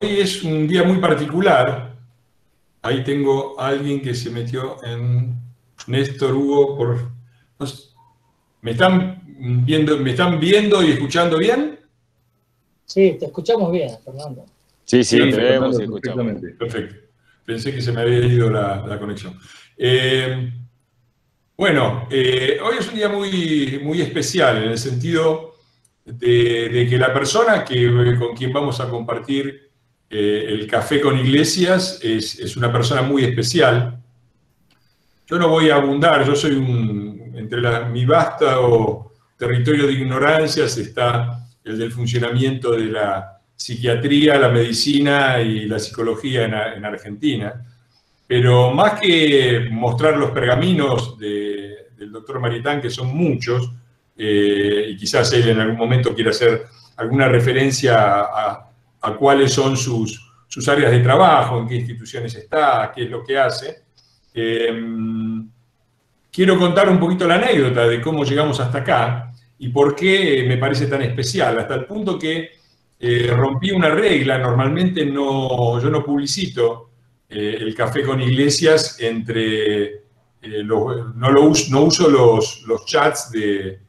es un día muy particular. Ahí tengo a alguien que se metió en Néstor Hugo no sé, ¿me están viendo y escuchando bien? Sí, te escuchamos bien, Fernando. Sí, Sí, te vemos y Fernando, escuchamos. perfectamente, perfecto. Pensé que se me había ido la conexión. Bueno, hoy es un día muy, muy especial en el sentido de que la persona con quien vamos a compartir el café con Iglesias es una persona muy especial. Yo no voy a abundar, yo soy entre mi vasto territorio de ignorancias está el del funcionamiento de la psiquiatría, la medicina y la psicología en Argentina. Pero más que mostrar los pergaminos del doctor Marietán, que son muchos, y quizás él en algún momento quiera hacer alguna referencia a cuáles son sus áreas de trabajo, en qué instituciones está, qué es lo que hace, quiero contar un poquito la anécdota de cómo llegamos hasta acá y por qué me parece tan especial, hasta el punto que rompí una regla. Normalmente yo no publicito el café con Iglesias no uso los chats de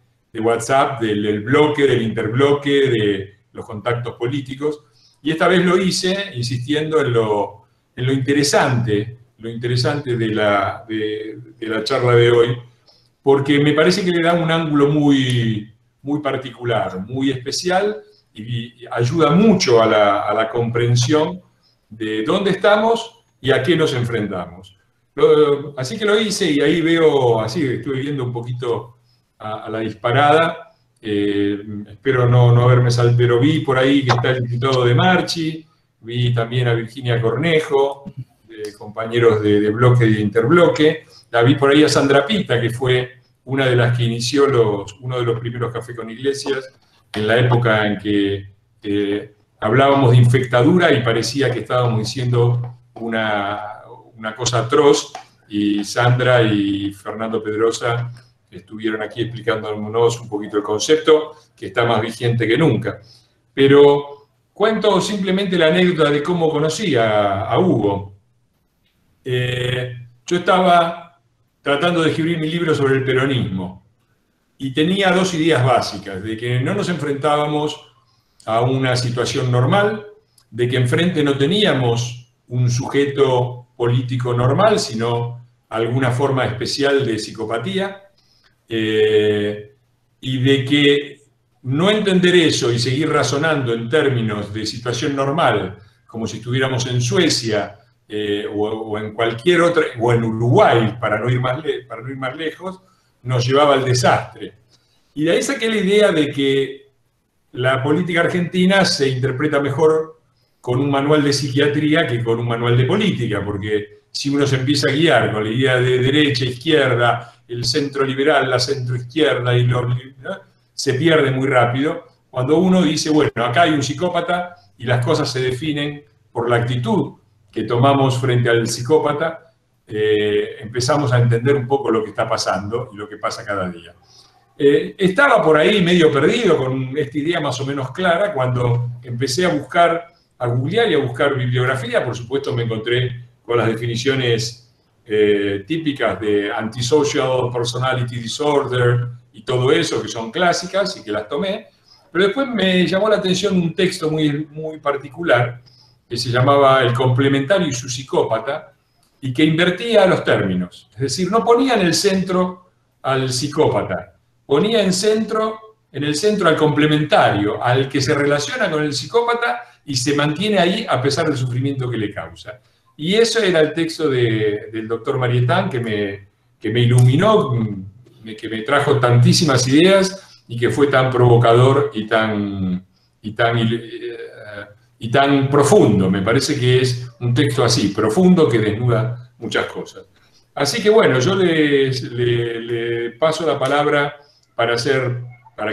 WhatsApp, del bloque, del interbloque, de los contactos políticos. Y esta vez lo hice insistiendo en lo interesante de la charla de hoy, porque me parece que le da un ángulo muy, muy particular, muy especial y ayuda mucho a la comprensión de dónde estamos y a qué nos enfrentamos. Así que lo hice y ahí veo, así estuve viendo un poquito a la disparada. Espero no haberme saltado, pero vi por ahí que está el diputado de Marchi, vi también a Virginia Cornejo, compañeros de bloque y de interbloque. La vi por ahí a Sandra Pita, que fue una de las que inició uno de los primeros Café con Iglesias, en la época en que hablábamos de infectadura y parecía que estábamos diciendo una cosa atroz, y Sandra y Fernando Pedrosa estuvieron aquí explicándonos un poquito el concepto, que está más vigente que nunca. Pero cuento simplemente la anécdota de cómo conocí a Hugo. Yo estaba tratando de escribir mi libro sobre el peronismo y tenía dos ideas básicas: de que no nos enfrentábamos a una situación normal, de que enfrente no teníamos un sujeto político normal, sino alguna forma especial de psicopatía, y de que no entender eso y seguir razonando en términos de situación normal, como si estuviéramos en Suecia, o en cualquier otra, o en Uruguay, para no ir más lejos, nos llevaba al desastre. Y de ahí saqué la idea de que la política argentina se interpreta mejor con un manual de psiquiatría que con un manual de política, porque si uno se empieza a guiar con la idea de derecha, izquierda, el centro liberal, la centro izquierda, ¿no? Se pierde muy rápido. Cuando uno dice, bueno, acá hay un psicópata y las cosas se definen por la actitud que tomamos frente al psicópata, empezamos a entender un poco lo que está pasando y lo que pasa cada día. Estaba por ahí medio perdido con esta idea más o menos clara cuando empecé a googlear y a buscar bibliografía. Por supuesto me encontré con las definiciones típicas de antisocial personality disorder y todo eso, que son clásicas y que las tomé. Pero después me llamó la atención un texto muy, muy particular que se llamaba El complementario y su psicópata, y que invertía los términos. Es decir, no ponía en el centro al psicópata, ponía en el centro al complementario, al que se relaciona con el psicópata y se mantiene ahí a pesar del sufrimiento que le causa. Y eso era el texto del doctor Marietán, que me iluminó, que me trajo tantísimas ideas y que fue tan provocador y tan profundo. Me parece que es un texto así, profundo, que desnuda muchas cosas. Así que bueno, yo le paso la palabra para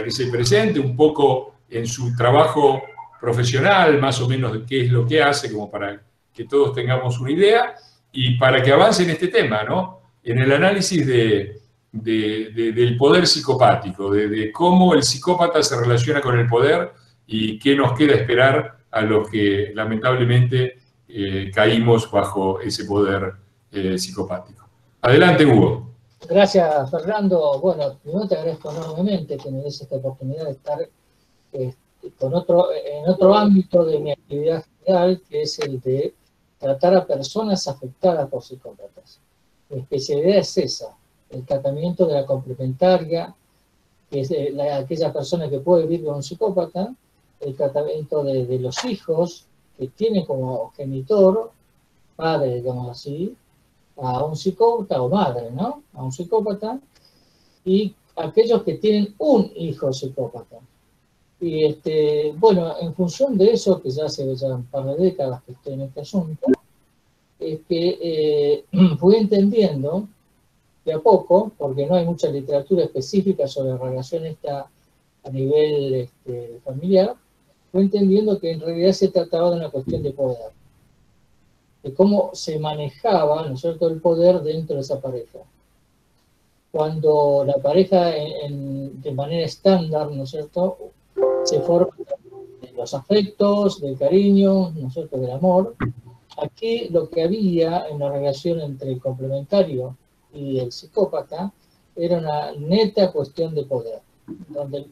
que se presente un poco en su trabajo profesional, más o menos de qué es lo que hace, como para que todos tengamos una idea, y para que avance en este tema, ¿no? En el análisis del poder psicopático, de cómo el psicópata se relaciona con el poder y qué nos queda esperar a los que lamentablemente caímos bajo ese poder psicopático. Adelante, Hugo. Gracias, Fernando. Bueno, primero te agradezco enormemente que me des esta oportunidad de estar en otro ámbito de mi actividad general, que es el de tratar a personas afectadas por psicópatas. Mi especialidad es esa, el tratamiento de la complementaria, que es aquella persona que puede vivir con un psicópata, el tratamiento de los hijos que tienen como genitor, padre, digamos así, a un psicópata o madre, ¿no? A un psicópata, y aquellos que tienen un hijo psicópata. Y bueno, en función de eso, que ya hace ya un par de décadas que estoy en este asunto, es que fui entendiendo de a poco, porque no hay mucha literatura específica sobre la relación esta a nivel familiar, fui entendiendo que en realidad se trataba de una cuestión de poder, de cómo se manejaba, ¿no es cierto?, el poder dentro de esa pareja. Cuando la pareja de manera estándar, ¿no es cierto?, se forma de los afectos, del cariño, ¿no es cierto?, del amor. Aquí lo que había en la relación entre el complementario y el psicópata era una neta cuestión de poder, donde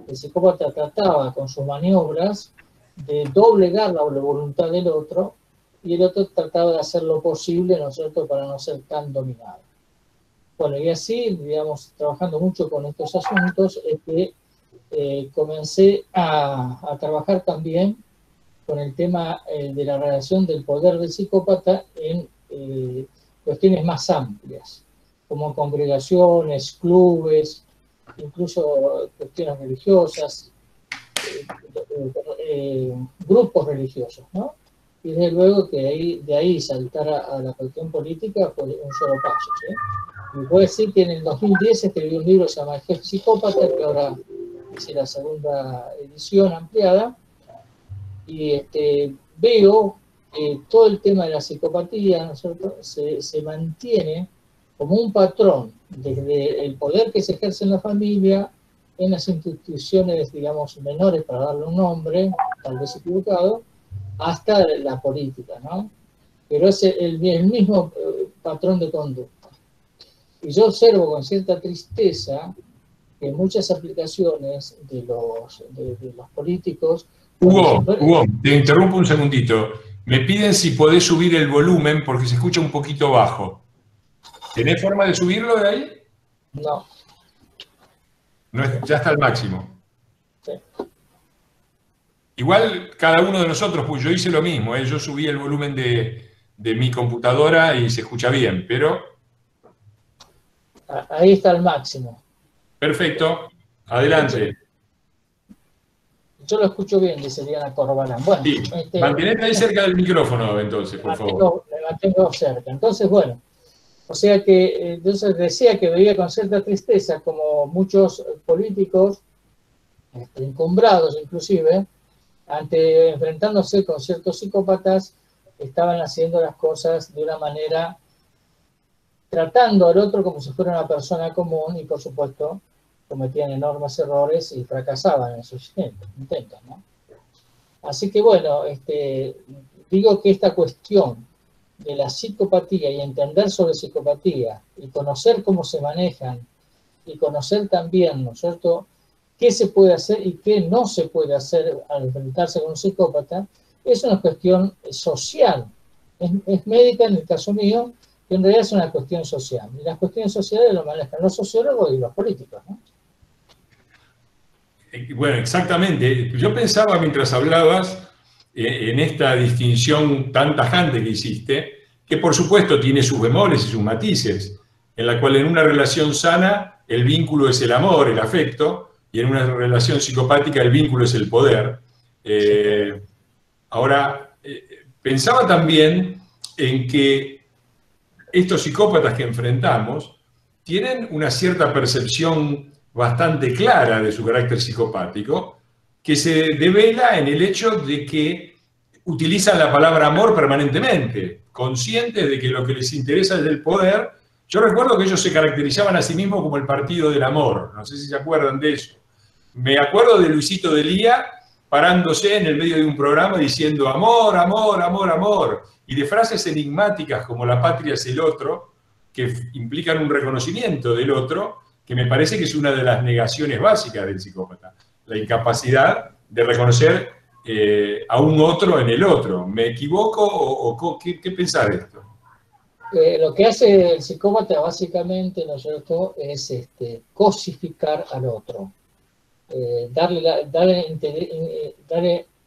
el psicópata trataba con sus maniobras de doblegar la voluntad del otro, y el otro trataba de hacer lo posible, ¿no es cierto?, para no ser tan dominado. Bueno, y así, digamos, trabajando mucho con estos asuntos, es que comencé a trabajar también con el tema de la relación del poder del psicópata en cuestiones más amplias, como congregaciones, clubes, incluso cuestiones religiosas, grupos religiosos, ¿no? Y desde luego que de ahí saltar a la cuestión política fue un solo paso, ¿sí? Y puedo decir que en el 2010 escribí un libro que se llama El Jefe Psicópata, que ahora hice la segunda edición ampliada, y veo que todo el tema de la psicopatía, ¿no es cierto?, se mantiene como un patrón desde el poder que se ejerce en la familia, en las instituciones, digamos, menores, para darle un nombre, tal vez equivocado, hasta la política, ¿no? Pero es el mismo patrón de conducta. Y yo observo con cierta tristeza que muchas aplicaciones de los políticos... Hugo, te interrumpo un segundito. Me piden si podés subir el volumen porque se escucha un poquito bajo. ¿Tenés forma de subirlo de ahí? No. Ya está al máximo. Sí. Igual cada uno de nosotros, pues yo hice lo mismo, yo subí el volumen de mi computadora y se escucha bien, pero... Ahí está al máximo. Perfecto, adelante. Yo lo escucho bien, dice Diana Corbalán. Bueno, sí, mantenete ahí cerca del micrófono, entonces, por favor. Me mantengo cerca. Entonces, bueno, o sea que, entonces decía que veía con cierta tristeza como muchos políticos, encumbrados inclusive, enfrentándose con ciertos psicópatas, estaban haciendo las cosas de una manera, tratando al otro como si fuera una persona común, y por supuesto cometían enormes errores y fracasaban en sus intentos, ¿no? Así que bueno, digo que esta cuestión de la psicopatía y entender sobre psicopatía y conocer cómo se manejan y conocer también, ¿no es cierto?, qué se puede hacer y qué no se puede hacer al enfrentarse con un psicópata, es una cuestión social. Es médica en el caso mío, que en realidad es una cuestión social. Y las cuestiones sociales lo manejan los sociólogos y los políticos, ¿no? Bueno, exactamente. Yo pensaba mientras hablabas en esta distinción tan tajante que hiciste, que por supuesto tiene sus bemoles y sus matices, en la cual en una relación sana el vínculo es el amor, el afecto, y en una relación psicopática el vínculo es el poder. Ahora, pensaba también en que estos psicópatas que enfrentamos tienen una cierta percepción bastante clara de su carácter psicopático, que se devela en el hecho de que utilizan la palabra amor permanentemente, conscientes de que lo que les interesa es el poder. Yo recuerdo que ellos se caracterizaban a sí mismos como el partido del amor, no sé si se acuerdan de eso. Me acuerdo de Luisito Delía, parándose en el medio de un programa diciendo amor, amor, amor, amor, y de frases enigmáticas como la patria es el otro, que implican un reconocimiento del otro, que me parece que es una de las negaciones básicas del psicópata, la incapacidad de reconocer a un otro en el otro. ¿Me equivoco o qué pensar de esto? Lo que hace el psicópata básicamente, ¿no es cierto?, es cosificar al otro, darle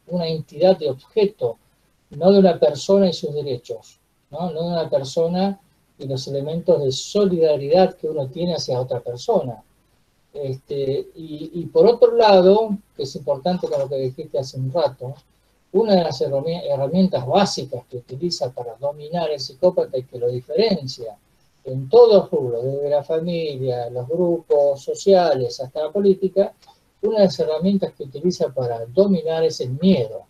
una entidad de objeto, no de una persona y sus derechos, no de una persona y los elementos de solidaridad que uno tiene hacia otra persona. Y por otro lado, que es importante con lo que dijiste hace un rato, una de las herramientas básicas que utiliza para dominar el psicópata y que lo diferencia en todos rubros, desde la familia, los grupos sociales hasta la política, una de las herramientas que utiliza para dominar es el miedo.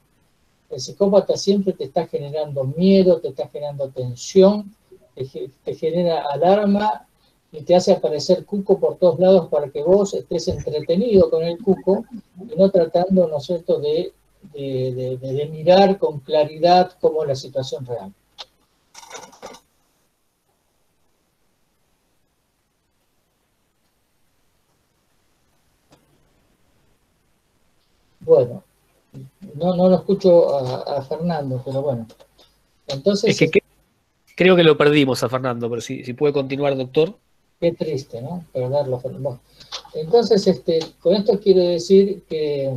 El psicópata siempre te está generando miedo, te está generando tensión, te genera alarma y te hace aparecer cuco por todos lados para que vos estés entretenido con el cuco y no tratando, ¿no es cierto?, de mirar con claridad cómo es la situación real. Bueno, no lo escucho a Fernando, pero bueno. Entonces, es que creo que lo perdimos a Fernando, pero si puede continuar, doctor. Qué triste, ¿no? Perderlo. Bueno, entonces, con esto quiero decir que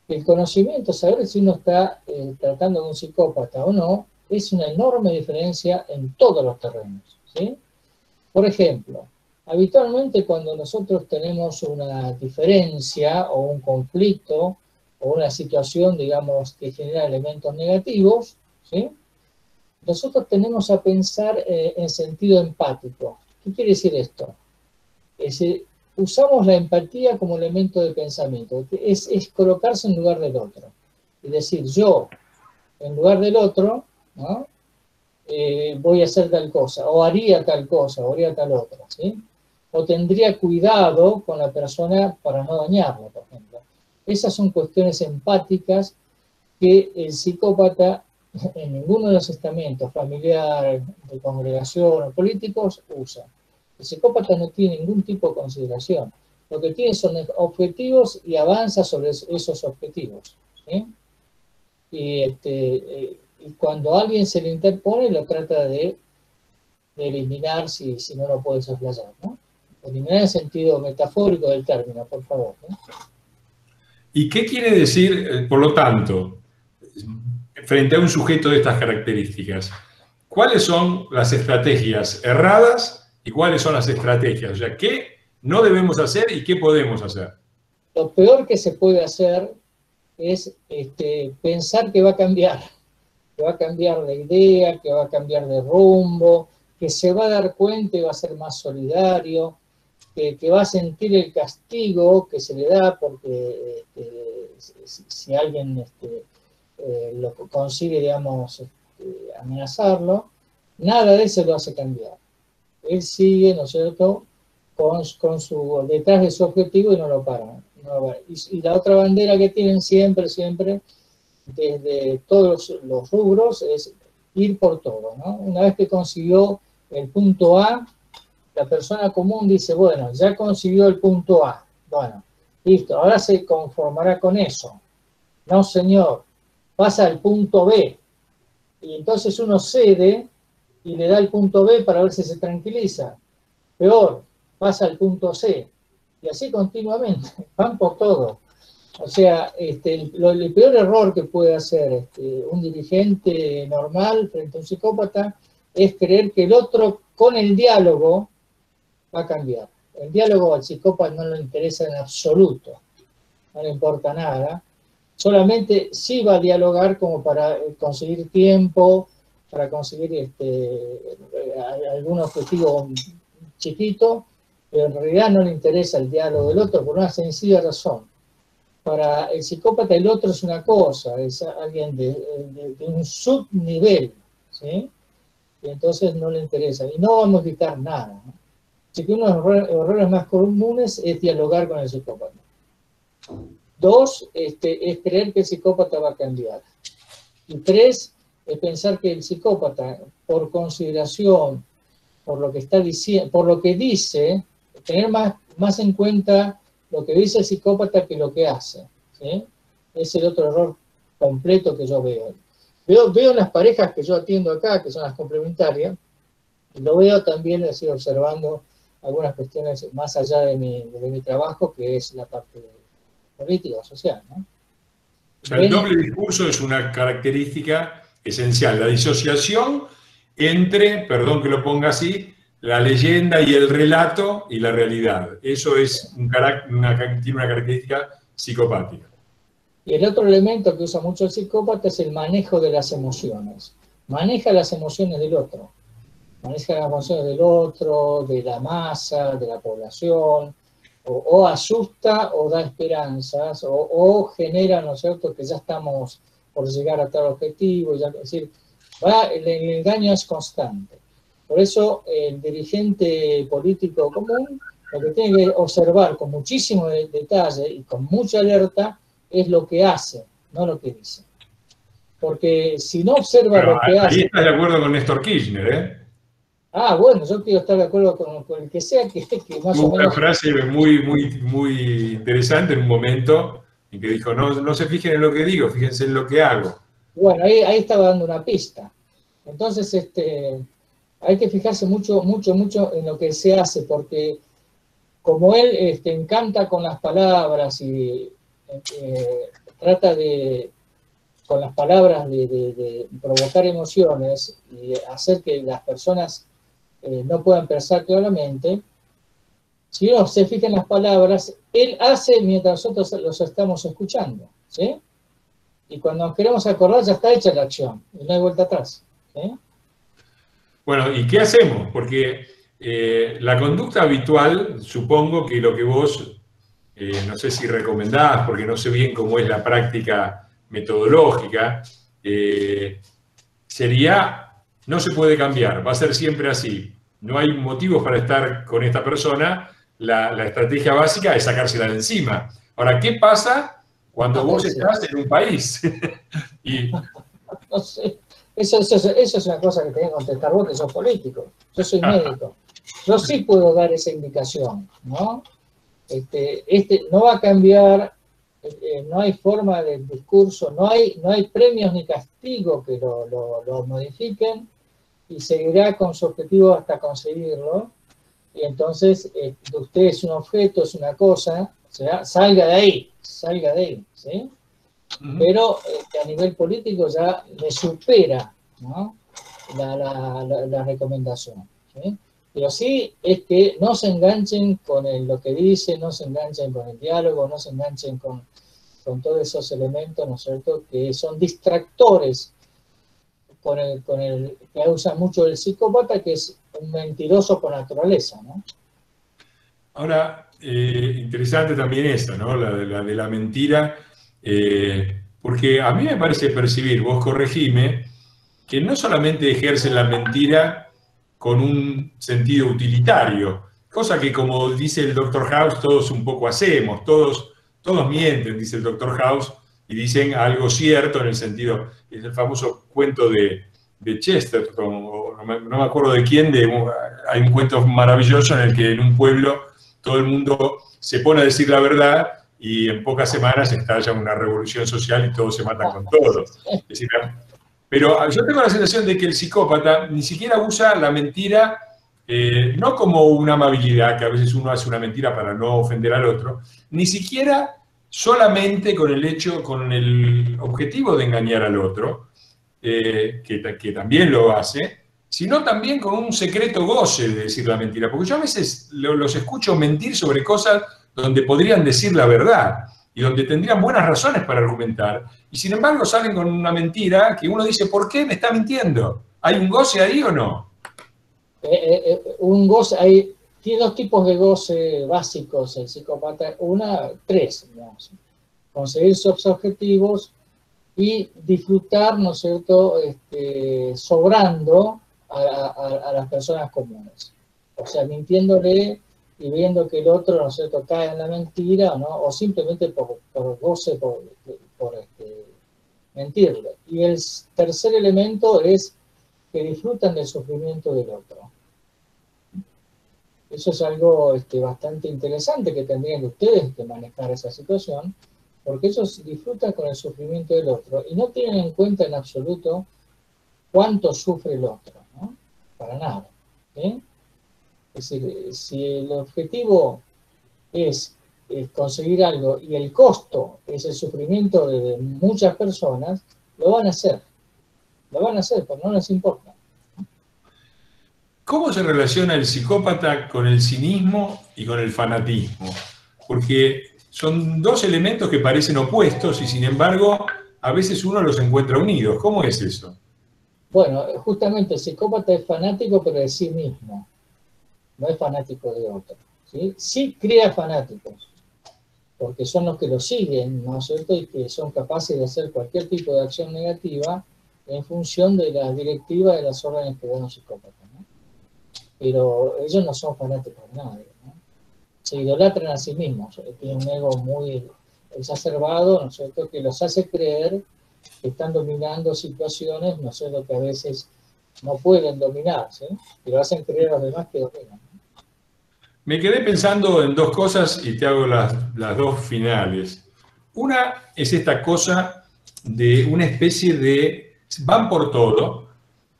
el conocimiento, saber si uno está tratando de un psicópata o no, es una enorme diferencia en todos los terrenos, ¿sí? Por ejemplo, habitualmente cuando nosotros tenemos una diferencia o un conflicto o una situación, digamos, que genera elementos negativos, ¿sí?, nosotros tenemos a pensar en sentido empático. ¿Qué quiere decir esto? Es decir, usamos la empatía como elemento de pensamiento. Es colocarse en lugar del otro. Es decir, yo, en lugar del otro, ¿no?, voy a hacer tal cosa, o haría tal cosa, o haría tal otra, ¿sí? O tendría cuidado con la persona para no dañarla, por ejemplo. Esas son cuestiones empáticas que el psicópata en ninguno de los estamentos, familiar, de congregación o políticos, usa. El psicópata no tiene ningún tipo de consideración. Lo que tiene son objetivos y avanza sobre esos objetivos, ¿sí? Y cuando alguien se le interpone, lo trata de eliminar si no lo puede soslayar, ¿no? Eliminar en el sentido metafórico del término, por favor, ¿no? ¿Y qué quiere decir, por lo tanto, frente a un sujeto de estas características, cuáles son las estrategias erradas y cuáles son las estrategias? O sea, ¿qué no debemos hacer y qué podemos hacer? Lo peor que se puede hacer es pensar que va a cambiar de idea, que va a cambiar de rumbo, que se va a dar cuenta y va a ser más solidario, que va a sentir el castigo que se le da porque si alguien lo consigue, digamos, amenazarlo, nada de eso lo hace cambiar. Él sigue, ¿no es cierto?, detrás de su objetivo y no lo para. Y la otra bandera que tienen siempre, desde todos los rubros, es ir por todo, ¿no? Una vez que consiguió el punto A, la persona común dice, bueno, ya consiguió el punto A, bueno, listo, ahora se conformará con eso. No, señor, pasa al punto B, y entonces uno cede y le da el punto B para ver si se tranquiliza. Peor, pasa al punto C, y así continuamente, van por todo. O sea, el peor error que puede hacer un dirigente normal frente a un psicópata es creer que el otro, con el diálogo, va a cambiar. El diálogo al psicópata no le interesa en absoluto, no le importa nada. Solamente sí va a dialogar como para conseguir tiempo, para conseguir algún objetivo chiquito, pero en realidad no le interesa el diálogo del otro por una sencilla razón. Para el psicópata el otro es una cosa, es alguien de un subnivel, ¿sí? Y entonces no le interesa. Y no va a modificar nada, ¿no? Así que uno de los errores más comunes es dialogar con el psicópata. 2, es creer que el psicópata va a cambiar. Y 3, es pensar que el psicópata, por consideración, por lo que está diciendo, por lo que dice, tener más en cuenta lo que dice el psicópata que lo que hace, ¿sí? Es el otro error completo que yo veo. Veo las parejas que yo atiendo acá, que son las complementarias, y lo veo también, así observando algunas cuestiones más allá de mi trabajo, que es la parte política o social, ¿no? O sea, el doble discurso es una característica esencial, la disociación entre, perdón que lo ponga así, la leyenda y el relato y la realidad. Eso es tiene una característica psicopática. Y el otro elemento que usa mucho el psicópata es el manejo de las emociones. Maneja las emociones del otro. Maneja las emociones del otro, de la masa, de la población, o asusta o da esperanzas, o genera, ¿no es cierto?, que ya estamos por llegar a tal objetivo. Es decir, el engaño es constante. Por eso el dirigente político común lo que tiene que observar con muchísimo detalle y con mucha alerta es lo que hace, no lo que dice. Porque si no observa lo que hace... Ahí estás de acuerdo con Néstor Kirchner, ¿eh? Bueno, yo quiero estar de acuerdo con el que sea que más o menos... Una frase muy interesante en un momento en que dijo, no se fijen en lo que digo, fíjense en lo que hago. Bueno, ahí estaba dando una pista. Entonces, hay que fijarse mucho en lo que se hace, porque como él encanta con las palabras y trata de, con las palabras de provocar emociones y hacer que las personas no puedan pensar claramente, si uno se fija en las palabras, él hace mientras nosotros los estamos escuchando, ¿sí? Y cuando nos queremos acordar ya está hecha la acción, y no hay vuelta atrás, ¿sí? Bueno, ¿y qué hacemos? Porque la conducta habitual, supongo que lo que vos, no sé si recomendás, porque no sé bien cómo es la práctica metodológica, sería, no se puede cambiar, va a ser siempre así. No hay motivos para estar con esta persona, la estrategia básica es sacársela de encima. Ahora, ¿qué pasa cuando vos estás en un país? Y... No sé. Eso es una cosa que tenés que contestar vos, que sos político. Yo soy médico. Yo sí puedo dar esa indicación, ¿no? No va a cambiar, no hay forma del discurso, no hay premios ni castigos que lo modifiquen, y seguirá con su objetivo hasta conseguirlo. Y entonces, usted es un objeto, es una cosa, o sea, salga de ahí, ¿sí? Pero a nivel político ya le supera, ¿no?, la recomendación, ¿sí? Pero sí es que no se enganchen con lo que dice, no se enganchen con el diálogo, no se enganchen con todos esos elementos, ¿no es cierto?, que son distractores con el que usa mucho el psicópata, que es un mentiroso por naturaleza, ¿no? Ahora, interesante también esa, ¿no? La de la mentira, porque a mí me parece percibir, vos corregime, que no solamente ejercen la mentira con un sentido utilitario, cosa que, como dice el Dr. House, todos un poco hacemos, todos mienten, dice el Dr. House, y dicen algo cierto en el sentido, es el famoso cuento de Chesterton, o no me acuerdo de quién, hay un cuento maravilloso en el que en un pueblo todo el mundo se pone a decir la verdad y en pocas semanas estalla una revolución social y todos se matan con todos. Es decir, pero yo tengo la sensación de que el psicópata ni siquiera usa la mentira no como una amabilidad, que a veces uno hace una mentira para no ofender al otro, ni siquiera solamente con el objetivo de engañar al otro, que también lo hace, sino también con un secreto goce de decir la mentira. Porque yo a veces los escucho mentir sobre cosas donde podrían decir la verdad y donde tendrían buenas razones para argumentar, y sin embargo salen con una mentira que uno dice, ¿por qué me está mintiendo? ¿Hay un goce ahí o no? Un goce, tiene dos tipos de goce básicos el psicópata, tres, digamos. Conseguir sus objetivos y disfrutar, ¿no es cierto?, sobrando a las personas comunes. O sea, mintiéndole y viendo que el otro, ¿no es cierto?, cae en la mentira, ¿no? O simplemente por goce, por mentirle. Y el tercer elemento es que disfrutan del sufrimiento del otro. Eso es algo bastante interesante que tendrían ustedes que manejar esa situación, porque ellos disfrutan con el sufrimiento del otro y no tienen en cuenta en absoluto cuánto sufre el otro, ¿no? Para nada. ¿Sí? Es decir, si el objetivo es conseguir algo y el costo es el sufrimiento de muchas personas, lo van a hacer. Lo van a hacer, pero no les importa. ¿Cómo se relaciona el psicópata con el cinismo y con el fanatismo? Porque son dos elementos que parecen opuestos y sin embargo a veces uno los encuentra unidos. ¿Cómo es eso? Bueno, justamente el psicópata es fanático pero de sí mismo, no es fanático de otro. ¿Sí? Sí crea fanáticos, porque son los que lo siguen, ¿no es cierto? Y que son capaces de hacer cualquier tipo de acción negativa en función de la directiva de las órdenes que da un psicópata, ¿no? Pero ellos no son fanáticos de nadie, ¿no? Se idolatran a sí mismos, tienen un ego muy exacerbado, ¿no es cierto?, que los hace creer que están dominando situaciones, ¿no es cierto?, que a veces no pueden dominar, ¿sí? Pero hacen creer a los demás que dominan. Me quedé pensando en dos cosas y te hago las dos finales. Una es esta cosa de una especie de van por todo,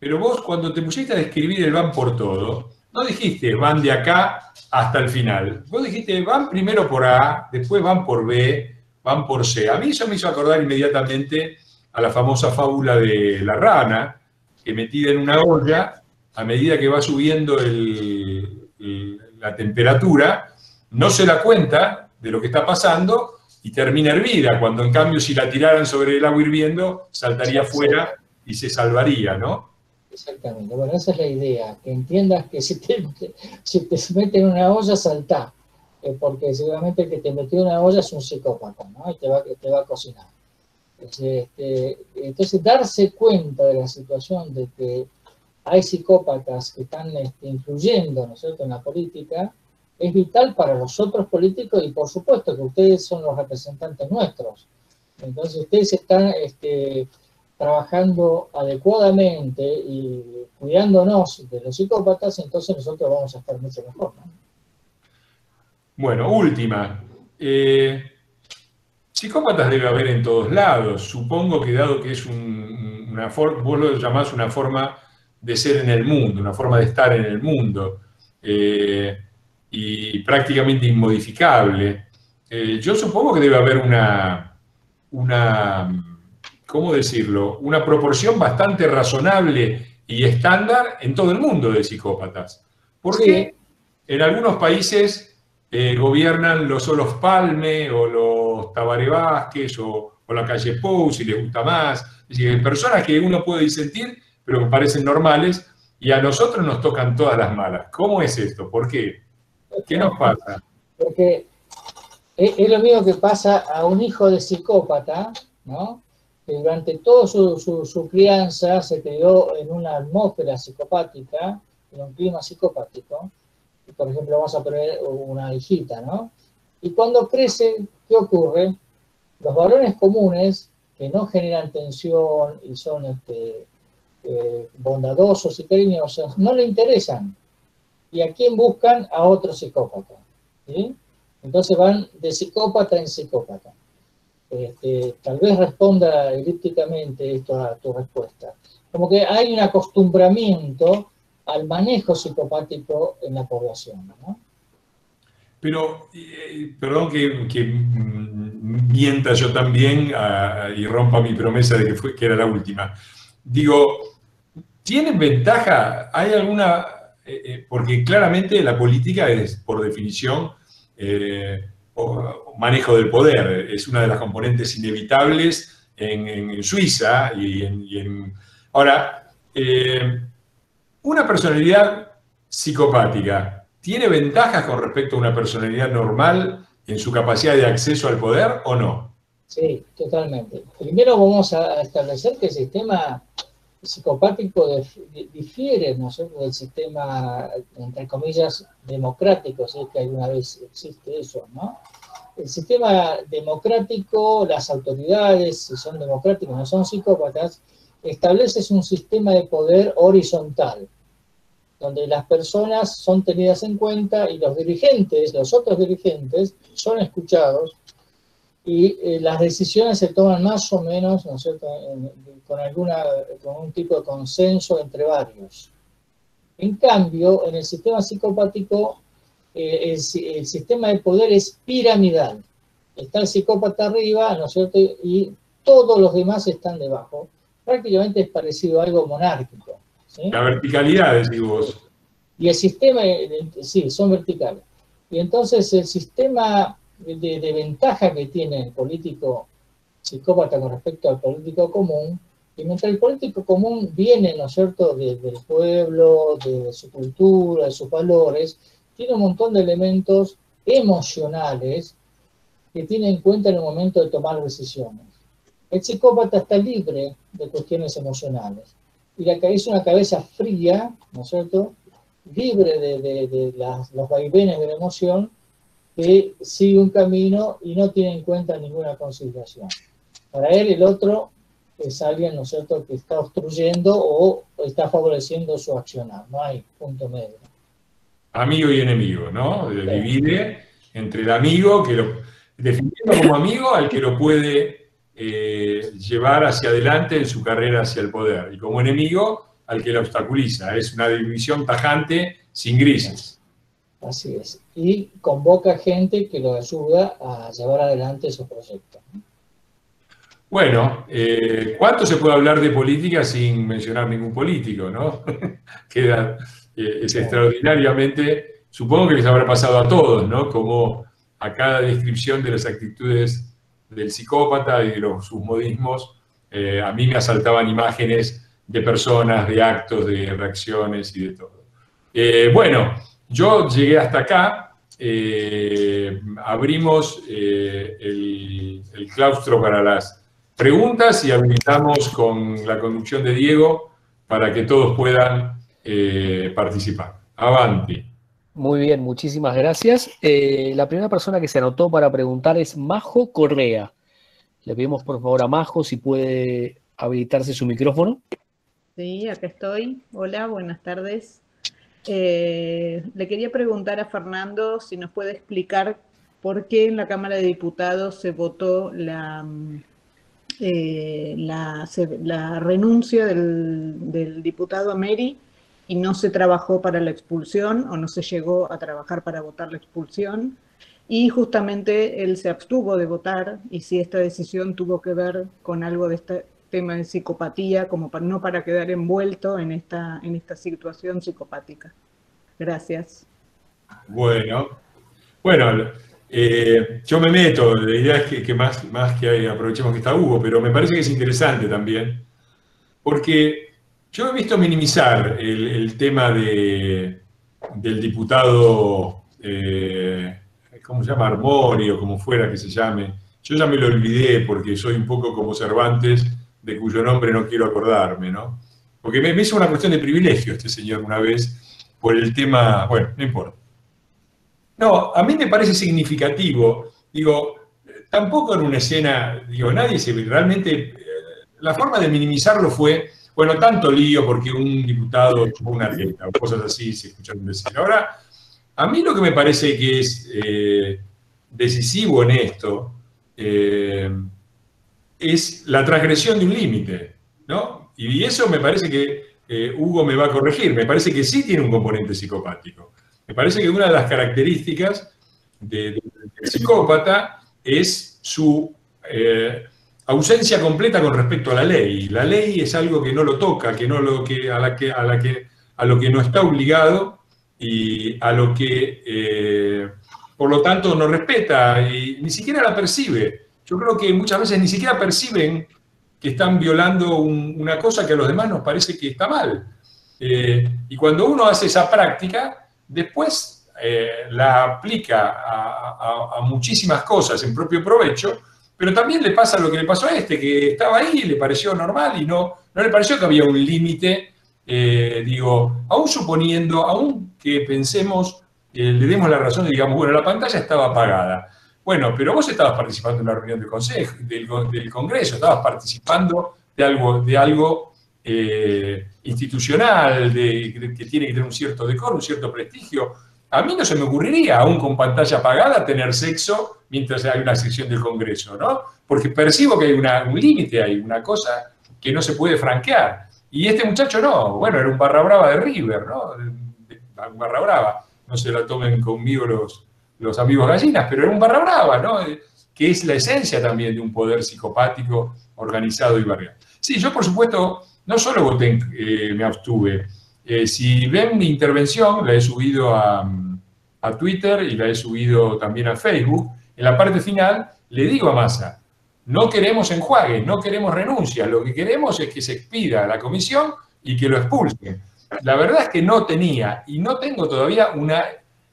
pero vos cuando te pusiste a describir el van por todo, no dijiste van de acá hasta el final. Vos dijiste van primero por A, después van por B, van por C. A mí eso me hizo acordar inmediatamente a la famosa fábula de la rana, que metida en una olla, a medida que va subiendo la temperatura, no se da cuenta de lo que está pasando y termina hervida, cuando en cambio si la tiraran sobre el agua hirviendo, saltaría fuera y se salvaría, ¿no? Exactamente. Bueno, esa es la idea, que entiendas que si te meten en una olla, saltá, porque seguramente el que te metió en una olla es un psicópata, ¿no? Y te va a cocinar. Entonces, darse cuenta de la situación de que hay psicópatas que están influyendo, ¿no es cierto?, en la política, es vital para los otros políticos y por supuesto que ustedes son los representantes nuestros. Entonces ustedes están trabajando adecuadamente y cuidándonos de los psicópatas, entonces nosotros vamos a estar mucho mejor, ¿no? Bueno, última. Psicópatas debe haber en todos lados. Supongo que dado que es una forma, vos lo llamás una forma de ser en el mundo, una forma de estar en el mundo, y prácticamente inmodificable. Yo supongo que debe haber ¿cómo decirlo?, una proporción bastante razonable y estándar en todo el mundo de psicópatas. Porque en algunos países gobiernan los Olof Palme o los Tabaré Vázquez o la calle Pou, si les gusta más. Es decir, personas que uno puede disentir, pero que parecen normales, y a nosotros nos tocan todas las malas. ¿Cómo es esto? ¿Por qué? ¿Qué nos pasa? Porque es lo mismo que pasa a un hijo de psicópata, ¿no?, que durante toda su crianza se crió en una atmósfera psicopática, en un clima psicopático. Por ejemplo, vamos a poner una hijita, ¿no? Y cuando crece, ¿qué ocurre? Los varones comunes, que no generan tensión y son bondadosos y cariñosos, no le interesan. ¿Y a quién buscan? A otro psicópata, ¿sí? Entonces van de psicópata en psicópata. Tal vez responda elípticamente esto a tu respuesta. Como que hay un acostumbramiento al manejo psicopático en la población, ¿no? Pero, perdón que mienta yo también y rompa mi promesa de que era la última. Digo, ¿tienen ventaja? ¿Hay alguna...? Porque claramente la política es, por definición, manejo del poder. Es una de las componentes inevitables en Suiza Ahora, una personalidad psicopática ¿tiene ventajas con respecto a una personalidad normal en su capacidad de acceso al poder o no? Sí, totalmente. Primero vamos a establecer que el sistema psicopático difiere, ¿no es cierto?, del sistema, entre comillas, democrático, si es que alguna vez existe eso, ¿no? El sistema democrático, las autoridades, si son democráticos, no son psicópatas, establece un sistema de poder horizontal, donde las personas son tenidas en cuenta y los dirigentes, los otros dirigentes, son escuchados y las decisiones se toman más o menos, ¿no es cierto?, con un tipo de consenso entre varios. En cambio, en el sistema psicopático, el sistema de poder es piramidal. Está el psicópata arriba, ¿no es cierto?, y todos los demás están debajo. Prácticamente es parecido a algo monárquico, ¿sí? La verticalidad, decís vos. Y el sistema, sí, son verticales. Y entonces el sistema de ventaja que tiene el político psicópata con respecto al político común, y mientras el político común viene, ¿no es cierto?, del pueblo, de su cultura, de sus valores, tiene un montón de elementos emocionales que tiene en cuenta en el momento de tomar decisiones. El psicópata está libre de cuestiones emocionales. Y la cabeza es una cabeza fría, ¿no es cierto?, libre de los vaivenes de la emoción, que sigue un camino y no tiene en cuenta ninguna consideración. Para él, el otro es alguien, ¿no es cierto?, que está obstruyendo o está favoreciendo su accionar. No hay punto medio. Amigo y enemigo, ¿no? Divide entre el amigo, definiendo como amigo al que lo puede llevar hacia adelante en su carrera hacia el poder, y como enemigo al que la obstaculiza. Es una división tajante, sin grises. Así es. Y convoca gente que lo ayuda a llevar adelante esos proyectos. Bueno, ¿cuánto se puede hablar de política sin mencionar ningún político, no? Es extraordinariamente, supongo que les habrá pasado a todos, ¿no? Como a cada descripción de las actitudes del psicópata y de sus modismos, a mí me asaltaban imágenes de personas, de actos, de reacciones y de todo. Bueno, yo llegué hasta acá, abrimos el claustro para las preguntas y habilitamos con la conducción de Diego para que todos puedan participar. Avanti. Muy bien, muchísimas gracias. La primera persona que se anotó para preguntar es Majo Correa. Le pedimos por favor a Majo si puede habilitarse su micrófono. Sí, acá estoy. Hola, buenas tardes. Le quería preguntar a Fernando si nos puede explicar por qué en la Cámara de Diputados se votó la renuncia del diputado Ameri y no se trabajó para la expulsión, o no se llegó a trabajar para votar la expulsión, y justamente él se abstuvo de votar, y si esta decisión tuvo que ver con algo de este tema de psicopatía, como no para quedar envuelto en esta situación psicopática. Gracias. Bueno, yo me meto, la idea es que más que aprovechemos que está Hugo, pero me parece que es interesante también, porque yo he visto minimizar el tema del diputado, ¿cómo se llama? Armoni, o como fuera que se llame. Yo ya me lo olvidé porque soy un poco como Cervantes, de cuyo nombre no quiero acordarme, ¿no? Porque me hizo una cuestión de privilegio este señor una vez por el tema, bueno, no importa. No, a mí me parece significativo, digo, tampoco en una escena, digo, nadie se ve, realmente, la forma de minimizarlo fue, bueno, tanto lío porque un diputado chupó una arqueta, o cosas así se escucharon decir. Ahora, a mí lo que me parece que es decisivo en esto es la transgresión de un límite, ¿no? Y eso me parece que Hugo me va a corregir, me parece que sí tiene un componente psicopático. Me parece que una de las características del psicópata es su ausencia completa con respecto a la ley. La ley es algo que no lo toca, a lo que no está obligado y a lo que, por lo tanto, no respeta y ni siquiera la percibe. Yo creo que muchas veces ni siquiera perciben que están violando una cosa que a los demás nos parece que está mal. Y cuando uno hace esa práctica, después la aplica a muchísimas cosas en propio provecho, pero también le pasa lo que le pasó a este, que estaba ahí, le pareció normal y no ¿No le pareció que había un límite? Digo, aún suponiendo, aún que pensemos, le demos la razón y digamos, bueno, la pantalla estaba apagada. Bueno, pero vos estabas participando en una reunión del Consejo, del Congreso, estabas participando de algo institucional, que tiene que tener un cierto decoro, un cierto prestigio. A mí no se me ocurriría, aún con pantalla apagada, tener sexo mientras hay una sesión del Congreso, ¿no? Porque percibo que hay un límite, hay una cosa que no se puede franquear. Y este muchacho no, bueno, era un barra brava de River, ¿no? Un barra brava, no se la tomen conmigo los amigos gallinas, pero era un barra brava, ¿no? Que es la esencia también de un poder psicopático organizado y barrial. Sí, yo por supuesto no solo voté, me abstuve. Si ven mi intervención, la he subido a Twitter y la he subido también a Facebook. En la parte final le digo a Massa, no queremos enjuague, no queremos renuncia, lo que queremos es que se expida a la comisión y que lo expulsen. La verdad es que no tenía y no tengo todavía una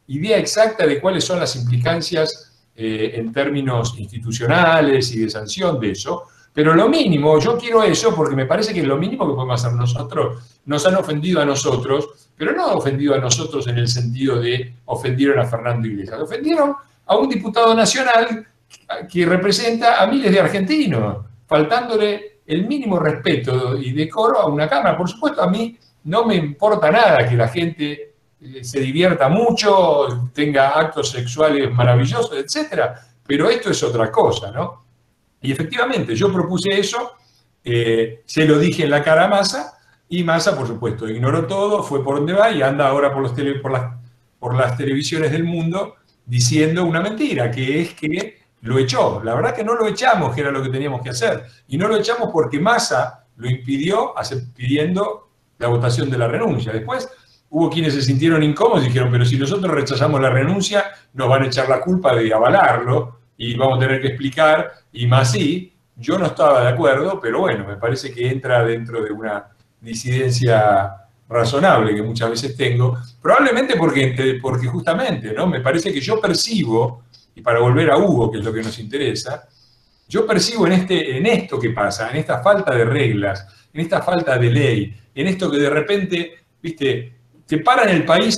idea exacta de cuáles son las implicancias en términos institucionales y de sanción de eso, pero lo mínimo, yo quiero eso porque me parece que es lo mínimo que podemos hacer nosotros. Nos han ofendido a nosotros, pero no han ofendido a nosotros en el sentido de ofendieron a Fernando Iglesias, ofendieron a un diputado nacional que representa a miles de argentinos, faltándole el mínimo respeto y decoro a una Cámara. Por supuesto, a mí no me importa nada que la gente se divierta mucho, tenga actos sexuales maravillosos, etcétera, pero esto es otra cosa, ¿no? Y efectivamente, yo propuse eso, se lo dije en la cara a Massa, y Massa, por supuesto, ignoró todo, fue por donde va y anda ahora por las televisiones del mundo diciendo una mentira, que es que lo echó. La verdad que no lo echamos, que era lo que teníamos que hacer. Y no lo echamos porque Massa lo impidió pidiendo la votación de la renuncia. Después hubo quienes se sintieron incómodos y dijeron, pero si nosotros rechazamos la renuncia, nos van a echar la culpa de avalarlo y vamos a tener que explicar, y más sí, yo no estaba de acuerdo, pero bueno, me parece que entra dentro de una disidencia razonable que muchas veces tengo, probablemente porque justamente, ¿no? Me parece que yo percibo, y para volver a Hugo, que es lo que nos interesa, yo percibo en esto que pasa, en esta falta de reglas, en esta falta de ley, en esto que de repente, viste, te paran el país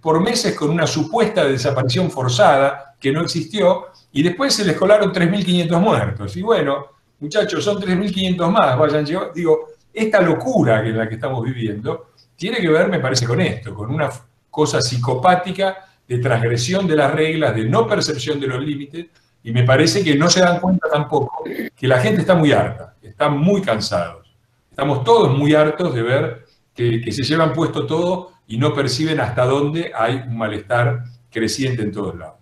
por meses con una supuesta desaparición forzada que no existió, y después se les colaron 3.500 muertos. Y bueno, muchachos, son 3.500 más, vayan, digo, esta locura en la que estamos viviendo tiene que ver, me parece, con esto, con una cosa psicopática de transgresión de las reglas, de no percepción de los límites, y me parece que no se dan cuenta tampoco que la gente está muy harta, están muy cansados. Estamos todos muy hartos de ver que se llevan puesto todo y no perciben hasta dónde hay un malestar creciente en todos lados.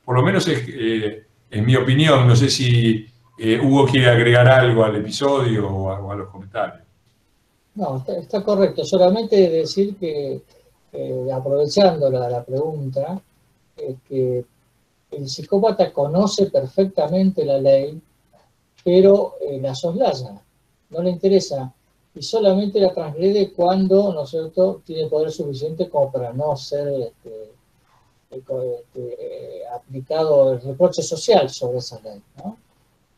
Por lo menos es mi opinión, no sé si Hugo quiere agregar algo al episodio o a los comentarios. No, está correcto. Solamente decir que, aprovechando la pregunta, que el psicópata conoce perfectamente la ley, pero la soslaya, no le interesa, y solamente la transgrede cuando, ¿no es cierto?, tiene poder suficiente como para no ser aplicado el reproche social sobre esa ley, ¿no?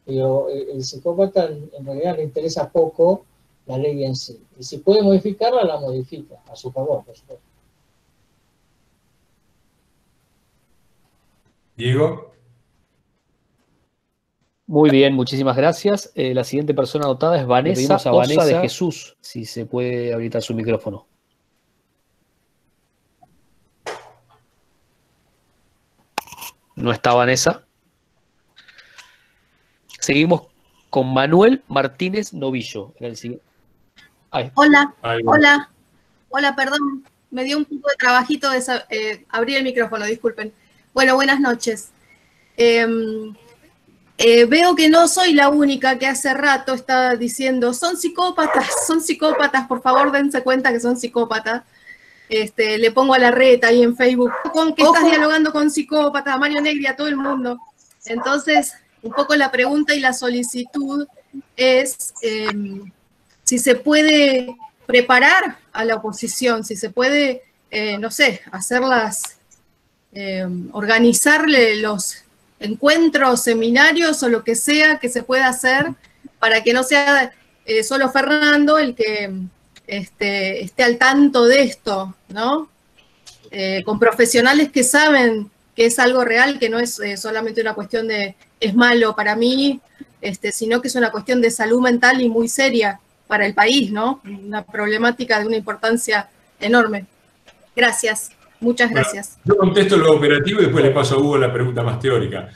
Pero el psicópata en realidad le interesa poco la ley en sí. Y si puede modificarla, la modifica a su favor, por supuesto. Diego. Muy bien, muchísimas gracias. La siguiente persona anotada es Vanessa Osa de Jesús, si se puede habilitar su micrófono. No está Vanessa. Seguimos con Manuel Martínez Novillo. Era el siguiente. Hola, perdón. Me dio un poco de trabajito abrir el micrófono, disculpen. Bueno, buenas noches. Veo que no soy la única que hace rato está diciendo, son psicópatas, por favor dense cuenta que son psicópatas. Le pongo a la reta ahí en Facebook, que estás dialogando con psicópatas, a Mario Negri, a todo el mundo. Entonces, un poco la pregunta y la solicitud es si se puede preparar a la oposición, si se puede, no sé, organizarle los encuentros, seminarios o lo que sea que se pueda hacer para que no sea solo Fernando el que esté al tanto de esto, ¿no? Con profesionales que saben que es algo real, que no es solamente una cuestión de es malo para mí, sino que es una cuestión de salud mental y muy seria para el país, ¿no? Una problemática de una importancia enorme. Gracias, muchas gracias. Yo contesto lo operativo y después le paso a Hugo la pregunta más teórica.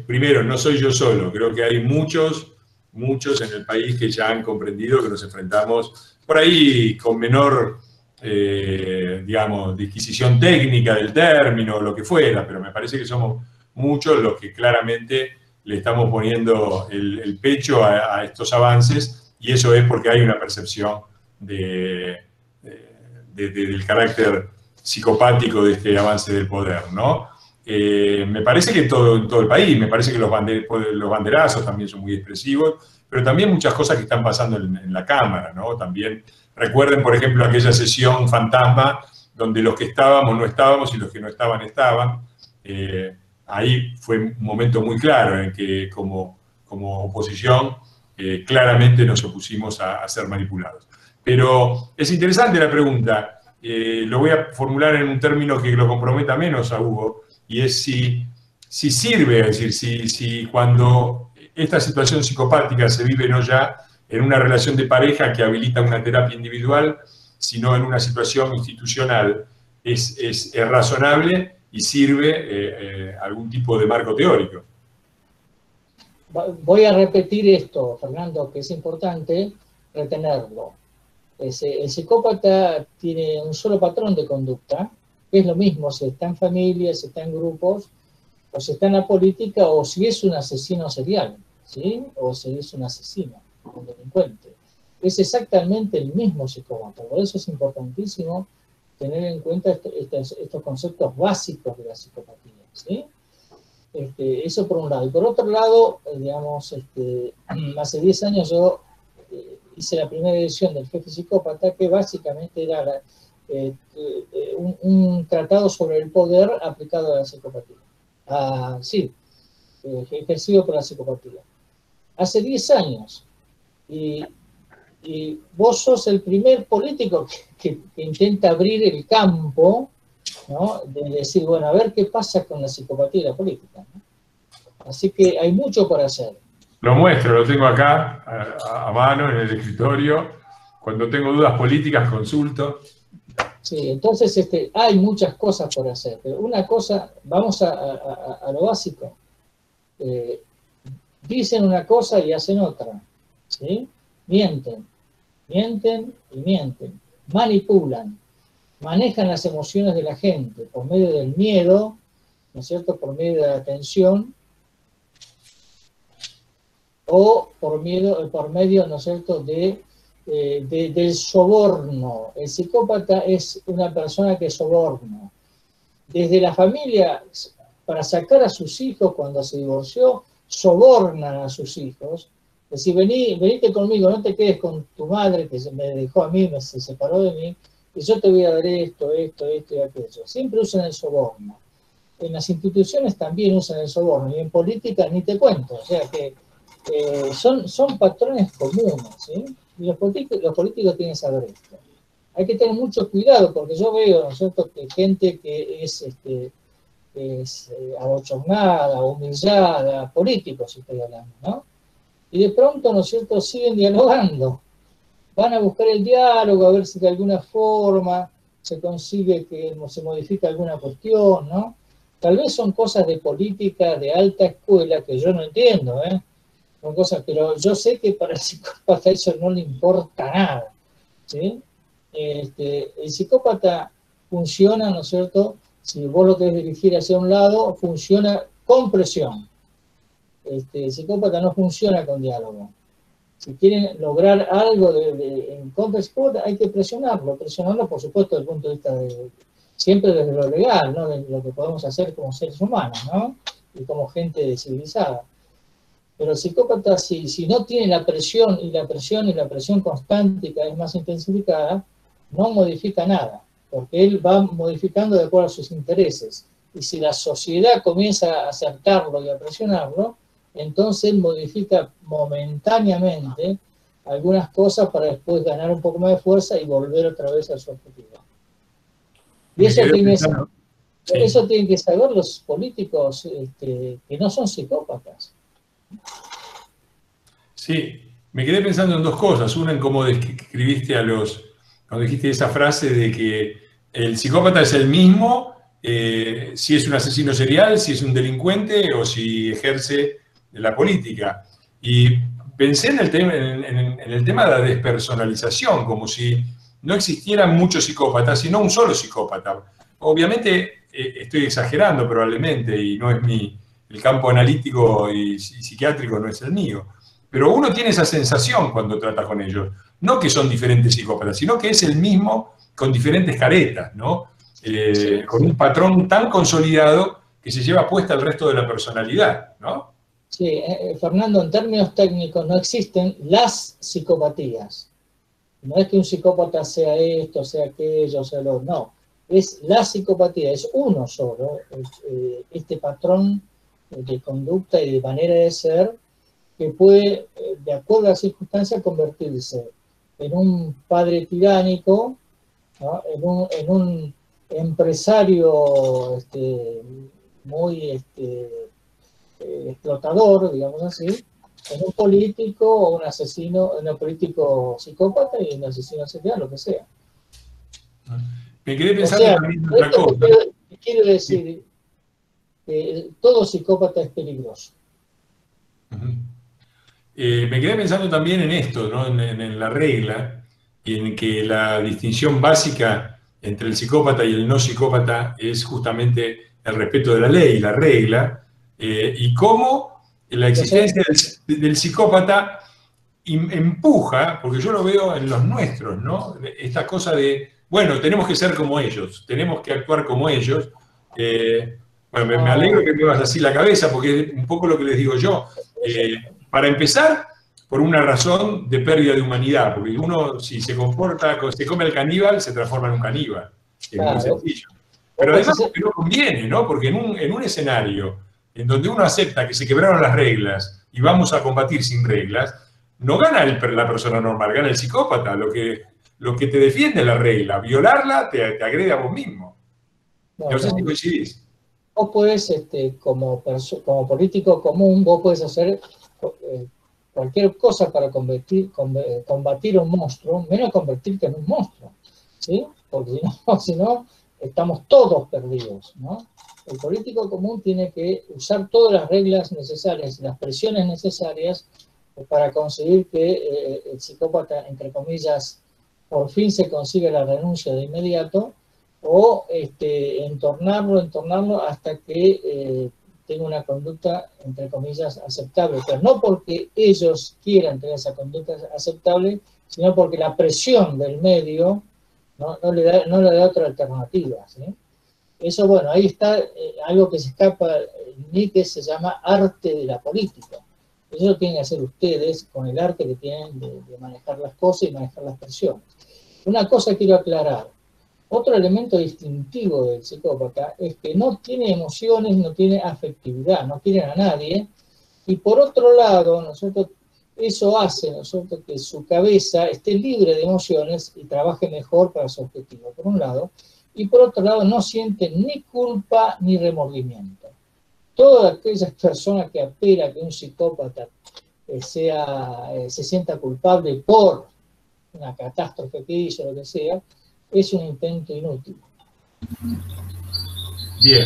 Primero, no soy yo solo, creo que hay muchos en el país que ya han comprendido que nos enfrentamos por ahí con menor, digamos, disquisición técnica del término o lo que fuera, pero me parece que somos muchos los que claramente le estamos poniendo el pecho a estos avances, y eso es porque hay una percepción del carácter psicopático de este avance del poder, ¿no? Me parece que en todo el país, me parece que los banderazos también son muy expresivos, pero también muchas cosas que están pasando en la Cámara, ¿no? También recuerden, por ejemplo, aquella sesión fantasma donde los que estábamos no estábamos y los que no estaban estaban. Ahí fue un momento muy claro en que como oposición claramente nos opusimos a ser manipulados. Pero es interesante la pregunta. Lo voy a formular en un término que lo comprometa menos a Hugo, y es si sirve, es decir, si cuando esta situación psicopática se vive no ya en una relación de pareja que habilita una terapia individual, sino en una situación institucional, es razonable y sirve algún tipo de marco teórico. Voy a repetir esto, Fernando, que es importante retenerlo. El psicópata tiene un solo patrón de conducta, que es lo mismo si está en familia, si está en grupos, o si está en la política, o si es un asesino serial, ¿sí? O si es un asesino, un delincuente. Es exactamente el mismo psicópata. Por eso es importantísimo tener en cuenta estos conceptos básicos de la psicopatía, ¿sí? Eso por un lado. Y por otro lado, digamos, hace 10 años yo hice la primera edición del Jefe Psicópata, que básicamente era un tratado sobre el poder aplicado a la psicopatía. Sí, ejercido por la psicopatía. Hace 10 años. Y vos sos el primer político que intenta abrir el campo, ¿no? De decir, bueno, a ver qué pasa con la psicopatía y la política, ¿no? Así que hay mucho por hacer. Lo muestro, lo tengo acá a mano en el escritorio. Cuando tengo dudas políticas consulto. Sí, entonces hay muchas cosas por hacer, pero una cosa, vamos a lo básico. Dicen una cosa y hacen otra, ¿sí? Mienten y mienten, manipulan, manejan las emociones de la gente por medio del miedo, ¿no es cierto?, por medio de la tensión, o por medio, ¿no es cierto?, del soborno. El psicópata es una persona que soborna. Desde la familia, para sacar a sus hijos cuando se divorció, sobornan a sus hijos. Es decir, venite conmigo, no te quedes con tu madre que me dejó a mí, se separó de mí, y yo te voy a dar esto y aquello. Siempre usan el soborno. En las instituciones también usan el soborno, y en política ni te cuento. O sea que son patrones comunes, ¿sí? Y los políticos tienen que saber esto. Hay que tener mucho cuidado, porque yo veo, ¿no es cierto?, que gente que es abochornada, humillada, políticos estoy hablando, ¿no? Y de pronto, ¿no es cierto?, siguen dialogando. Van a buscar el diálogo, a ver si de alguna forma se consigue que se modifique alguna cuestión, ¿no? Tal vez son cosas de política de alta escuela que yo no entiendo, son cosas, pero yo sé que para el psicópata eso no le importa nada, ¿sí? El psicópata funciona, ¿no es cierto?, si vos lo querés dirigir hacia un lado, funciona con presión. El psicópata no funciona con diálogo. Si quieren lograr algo en contra del psicópata, hay que presionarlo, por supuesto, desde el punto de vista siempre desde lo legal, ¿no?, de lo que podemos hacer como seres humanos, ¿no?, y como gente civilizada. Pero el psicópata, si no tiene la presión constante y cada vez más intensificada, no modifica nada, porque él va modificando de acuerdo a sus intereses. Y si la sociedad comienza a aceptarlo y a presionarlo, entonces él modifica momentáneamente algunas cosas para después ganar un poco más de fuerza y volver otra vez a su objetivo. Y eso tienen que saber los políticos que no son psicópatas. Sí, me quedé pensando en dos cosas. Una, en cómo describiste cuando dijiste esa frase de que el psicópata es el mismo, si es un asesino serial, si es un delincuente o si ejerce la política. Y pensé en el tema de la despersonalización, como si no existieran muchos psicópatas, sino un solo psicópata. Obviamente estoy exagerando probablemente, y no es el campo analítico y psiquiátrico no es el mío. Pero uno tiene esa sensación cuando trata con ellos. No que son diferentes psicópatas, sino que es el mismo con diferentes caretas, ¿no? Con un patrón tan consolidado que se lleva puesta el resto de la personalidad, ¿no? Sí, Fernando, en términos técnicos no existen las psicopatías. No es que un psicópata sea esto, sea aquello, sea lo otro, no. Es la psicopatía, es uno solo, este patrón de conducta y de manera de ser que puede, de acuerdo a las circunstancias, convertirse en un padre tiránico, ¿no? en un empresario muy explotador, digamos así, en un político o un asesino, en un político psicópata y un asesino serial, lo que sea. Me quedé pensando también en otra cosa. Quiero decir que todo psicópata es peligroso. Me quedé pensando también en esto, ¿no? En la regla, y en que la distinción básica entre el psicópata y el no psicópata es justamente el respeto de la ley, la regla, y cómo la existencia del psicópata empuja, porque yo lo veo en los nuestros, ¿no? Esta cosa de, bueno, tenemos que ser como ellos, tenemos que actuar como ellos. Bueno, me alegro que me vas así la cabeza, porque es un poco lo que les digo yo. Para empezar, por una razón de pérdida de humanidad, porque uno, si se comporta, se come el caníbal, se transforma en un caníbal. Es muy sencillo. Pero además porque no conviene, ¿no? Porque en un escenario en donde uno acepta que se quebraron las reglas y vamos a combatir sin reglas, no gana la persona normal, gana el psicópata. Lo que te defiende la regla. Violarla te agrede a vos mismo. No sé si coincidís. Vos podés, como político común, vos podés hacer cualquier cosa para combatir un monstruo, menos convertirte en un monstruo, ¿sí? Porque si no, estamos todos perdidos, ¿no? El político común tiene que usar todas las reglas necesarias y las presiones necesarias para conseguir que el psicópata, entre comillas, por fin se consiga la renuncia de inmediato, o entornarlo hasta que tenga una conducta, entre comillas, aceptable. Pero no porque ellos quieran tener esa conducta aceptable, sino porque la presión del medio no le da otra alternativa, ¿sí? Eso, bueno, ahí está algo que se escapa ni que se llama arte de la política. Eso lo tienen que hacer ustedes con el arte que tienen de manejar las cosas y manejar las presiones. Una cosa quiero aclarar. Otro elemento distintivo del psicópata es que no tiene emociones, no tiene afectividad, no quiere a nadie. Y por otro lado, eso hace que su cabeza esté libre de emociones y trabaje mejor para su objetivo, por un lado. Y por otro lado, no siente ni culpa ni remordimiento. Todas aquellas personas que apelan a que un psicópata se sienta culpable por una catástrofe que hizo, lo que sea, es un intento inútil. Bien.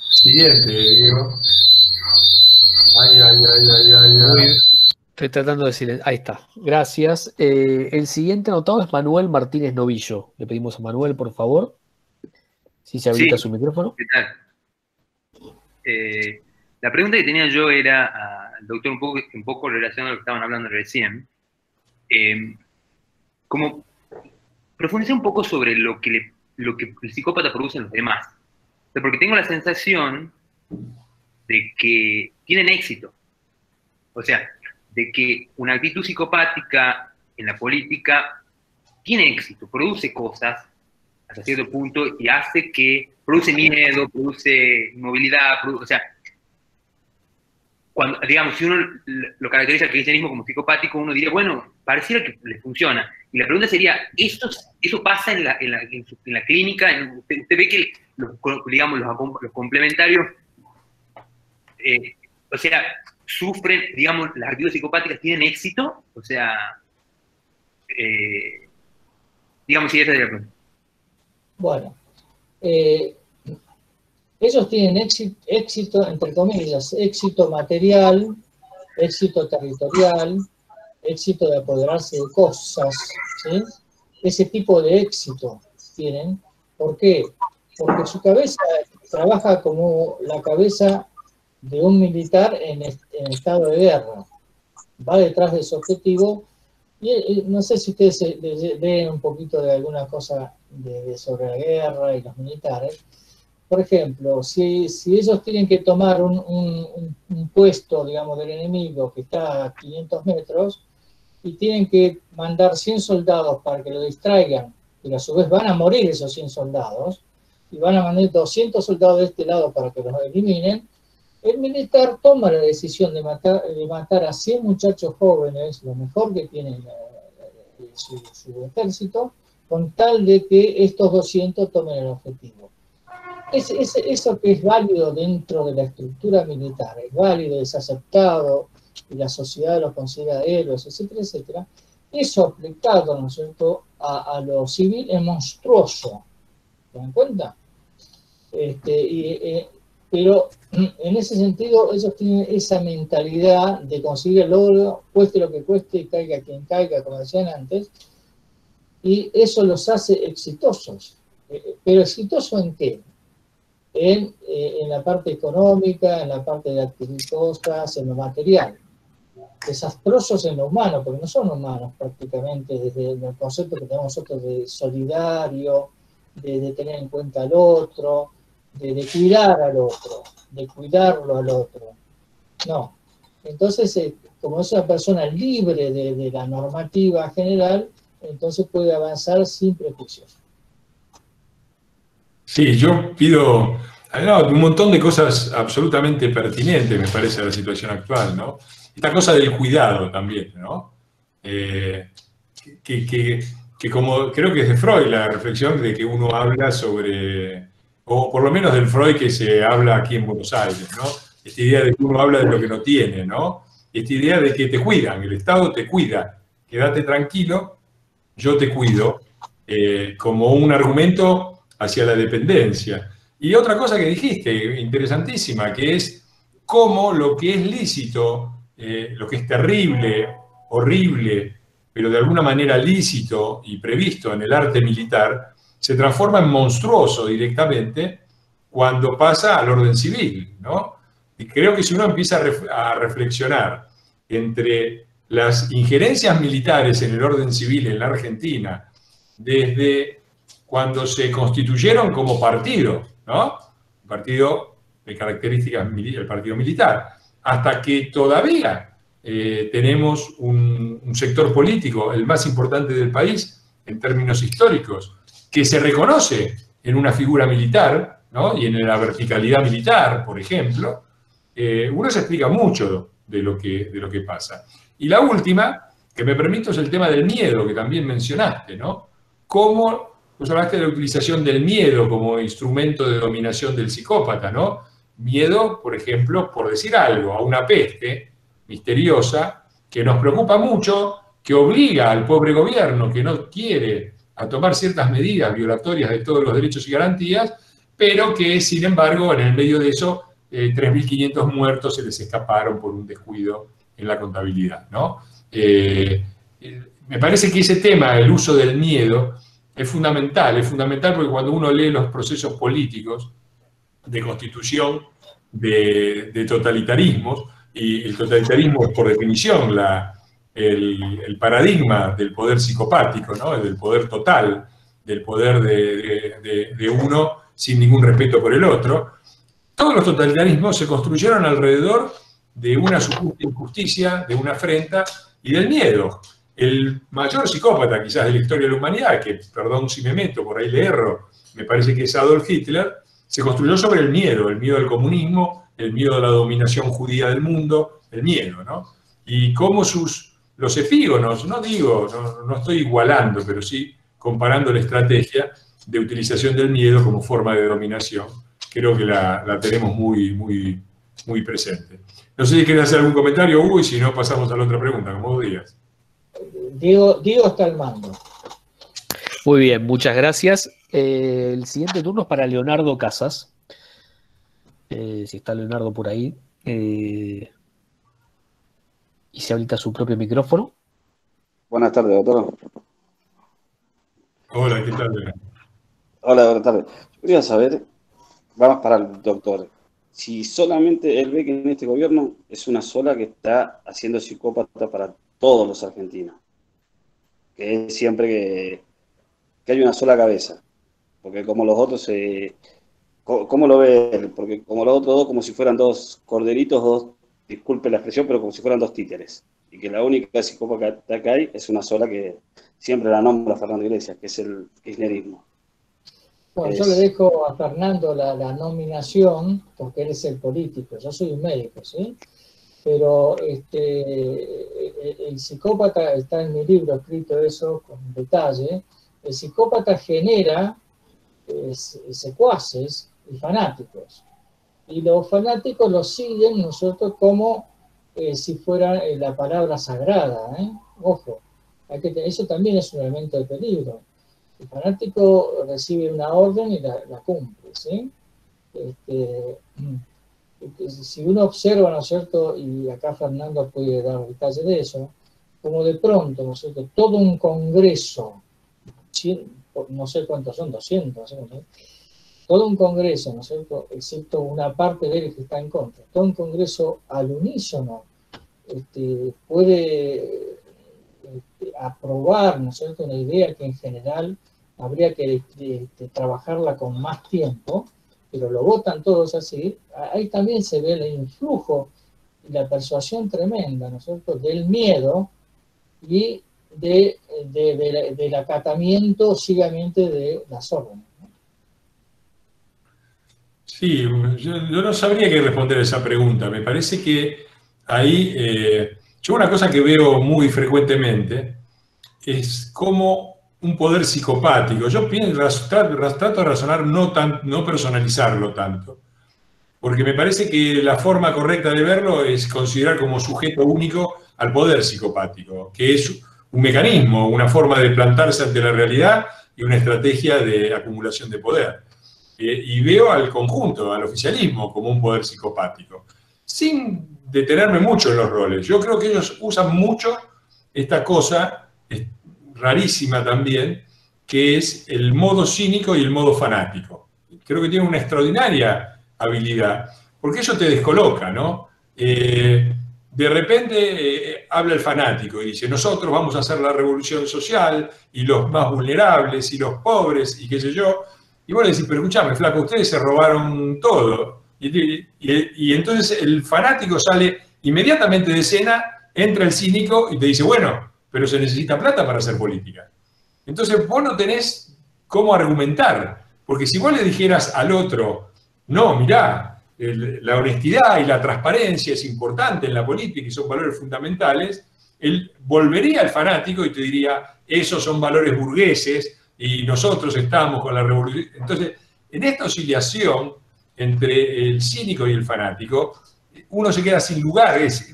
Siguiente, Diego. Ay. Estoy tratando de silenciar. Ahí está. Gracias. El siguiente anotado es Manuel Martínez Novillo. Le pedimos a Manuel, por favor, si se habilita su micrófono. ¿Qué tal? La pregunta que tenía yo era al doctor un poco relacionado a lo que estaban hablando recién. Como profundizar un poco sobre lo que el psicópata produce en los demás. Porque tengo la sensación de que tienen éxito. O sea, de que una actitud psicopática en la política tiene éxito, produce cosas hasta cierto punto y hace que produce miedo, produce inmovilidad, o sea, cuando, digamos, si uno lo caracteriza al cristianismo como psicopático, uno diría, bueno, pareciera que le funciona. Y la pregunta sería, ¿eso pasa en la clínica? ¿Usted ve que digamos, los complementarios, o sea, sufren, digamos, las actitudes psicopáticas tienen éxito? O sea, digamos, si esa es la pregunta. Bueno, ellos tienen éxito, entre comillas, éxito material, éxito territorial, éxito de apoderarse de cosas, ¿sí? Ese tipo de éxito tienen. ¿Por qué? Porque su cabeza trabaja como la cabeza de un militar en estado de guerra. Va detrás de su objetivo. Y no sé si ustedes leen un poquito de alguna cosa sobre la guerra y los militares. Por ejemplo, si ellos tienen que tomar un puesto, digamos, del enemigo que está a 500 metros y tienen que mandar 100 soldados para que lo distraigan, pero a su vez van a morir esos 100 soldados, y van a mandar 200 soldados de este lado para que los eliminen, el militar toma la decisión de matar a 100 muchachos jóvenes, lo mejor que tiene su ejército, con tal de que estos 200 tomen el objetivo. Eso que es válido dentro de la estructura militar, es válido, es aceptado, y la sociedad lo considera héroes, etcétera, etcétera. Eso aplicado, ¿no es cierto?, a lo civil es monstruoso. ¿Se dan cuenta? Pero en ese sentido ellos tienen esa mentalidad de conseguir el logro, cueste lo que cueste, y caiga quien caiga, como decían antes, y eso los hace exitosos. ¿Pero exitosos en qué? En la parte económica, en la parte de adquirir cosas, en lo material. Desastrosos en lo humano, porque no son humanos prácticamente, desde el concepto que tenemos nosotros de solidario, de tener en cuenta al otro, de cuidar al otro, de cuidarlo al otro. No. Entonces, como es una persona libre de la normativa general, entonces puede avanzar sin prejuicios. Sí, yo pido un montón de cosas absolutamente pertinentes, me parece, a la situación actual, ¿no? Esta cosa del cuidado también, ¿no? Que como creo que es de Freud la reflexión de que uno habla sobre, o por lo menos del Freud que se habla aquí en Buenos Aires, ¿no? Esta idea de que uno habla de lo que no tiene, ¿no? Esta idea de que te cuidan, el Estado te cuida, quédate tranquilo, yo te cuido, como un argumento hacia la dependencia. Y otra cosa que dijiste, interesantísima, que es cómo lo que es lícito, lo que es terrible, horrible, pero de alguna manera lícito y previsto en el arte militar, se transforma en monstruoso directamente cuando pasa al orden civil, ¿no? Y creo que si uno empieza a reflexionar entre las injerencias militares en el orden civil en la Argentina, desde cuando se constituyeron como partido, ¿no? Un partido de características, el partido militar, hasta que todavía tenemos un sector político, el más importante del país en términos históricos, que se reconoce en una figura militar, ¿no? Y en la verticalidad militar, por ejemplo, uno se explica mucho de lo que pasa. Y la última, que me permito, es el tema del miedo, que también mencionaste, ¿no? Cómo vos hablaste de la utilización del miedo como instrumento de dominación del psicópata, ¿no? Miedo, por ejemplo, por decir algo, a una peste misteriosa que nos preocupa mucho, que obliga al pobre gobierno, que no quiere, a tomar ciertas medidas violatorias de todos los derechos y garantías, pero que, sin embargo, en el medio de eso, 3.500 muertos se les escaparon por un descuido en la contabilidad, ¿no? Me parece que ese tema, el uso del miedo, es fundamental porque cuando uno lee los procesos políticos de constitución de totalitarismos, y el totalitarismo es por definición el paradigma del poder psicopático, ¿no? Del poder total, del poder de uno sin ningún respeto por el otro. Todos los totalitarismos se construyeron alrededor de una supuesta injusticia, de una afrenta y del miedo. El mayor psicópata quizás de la historia de la humanidad, que perdón si me meto, por ahí le erro, me parece que es Adolf Hitler, se construyó sobre el miedo del comunismo, el miedo a la dominación judía del mundo, el miedo, ¿no? Y cómo los epígonos, no estoy igualando, pero sí comparando la estrategia de utilización del miedo como forma de dominación, creo que la tenemos muy presente. No sé si quieres hacer algún comentario, Hugo, y si no pasamos a la otra pregunta, como vos digas. Diego está al mando. Muy bien, muchas gracias. El siguiente turno es para Leonardo Casas. Si está Leonardo por ahí. Y se habilita su propio micrófono. Buenas tardes, doctor. Hola, ¿qué tal, Leonardo? Hola, buenas tardes. Yo quería saber, vamos para el doctor, si solamente él ve que en este gobierno es una sola que está haciendo psicópata para todos los argentinos. Que es siempre que hay una sola cabeza. Porque como los otros, ¿cómo lo ve él? Porque como los otros dos, como si fueran dos corderitos, disculpe la expresión, pero como si fueran dos títeres. Y que la única psicópata que hay es una sola que siempre la nombra Fernando Iglesias, que es el kirchnerismo. Bueno, yo le dejo a Fernando la nominación, porque él es el político, yo soy un médico, ¿sí? Pero el psicópata, está en mi libro escrito eso con detalle, el psicópata genera secuaces y fanáticos. Y los fanáticos lo siguen nosotros como si fuera la palabra sagrada, ¿eh? Ojo, eso también es un elemento de peligro. El fanático recibe una orden y la cumple, ¿sí? Si uno observa, ¿no es cierto?, y acá Fernando puede dar detalle de eso, como de pronto, ¿no es cierto?, todo un congreso, no sé cuántos son, 200, ¿no? Todo un congreso, ¿no es cierto?, excepto una parte de él que está en contra, todo un congreso al unísono puede aprobar, ¿no es cierto?, una idea que en general habría que trabajarla con más tiempo, pero lo votan todos así. Ahí también se ve el influjo y la persuasión tremenda, ¿no es cierto?, del miedo y del acatamiento ciegamente de las órdenes, ¿no? Sí, yo no sabría qué responder a esa pregunta. Me parece que ahí, yo una cosa que veo muy frecuentemente es como un poder psicopático. Yo trato de razonar, no personalizarlo tanto, porque me parece que la forma correcta de verlo es considerar como sujeto único al poder psicopático, que es un mecanismo, una forma de plantarse ante la realidad y una estrategia de acumulación de poder. Y veo al conjunto, al oficialismo, como un poder psicopático, sin detenerme mucho en los roles. Yo creo que ellos usan mucho esta cosa rarísima también, que es el modo cínico y el modo fanático. Creo que tienen una extraordinaria habilidad, porque eso te descoloca, ¿no? De repente habla el fanático y dice, nosotros vamos a hacer la revolución social y los más vulnerables y los pobres y qué sé yo. Y vos le decís, pero escuchame, flaco, ustedes se robaron todo. Y entonces el fanático sale inmediatamente de escena, entra el cínico y te dice, bueno, pero se necesita plata para hacer política. Entonces vos no tenés cómo argumentar, porque si vos le dijeras al otro, no, mirá, la honestidad y la transparencia es importante en la política y son valores fundamentales, él volvería al fanático y te diría, esos son valores burgueses y nosotros estamos con la revolución. Entonces, en esta oscilación entre el cínico y el fanático, uno se queda sin lugar, es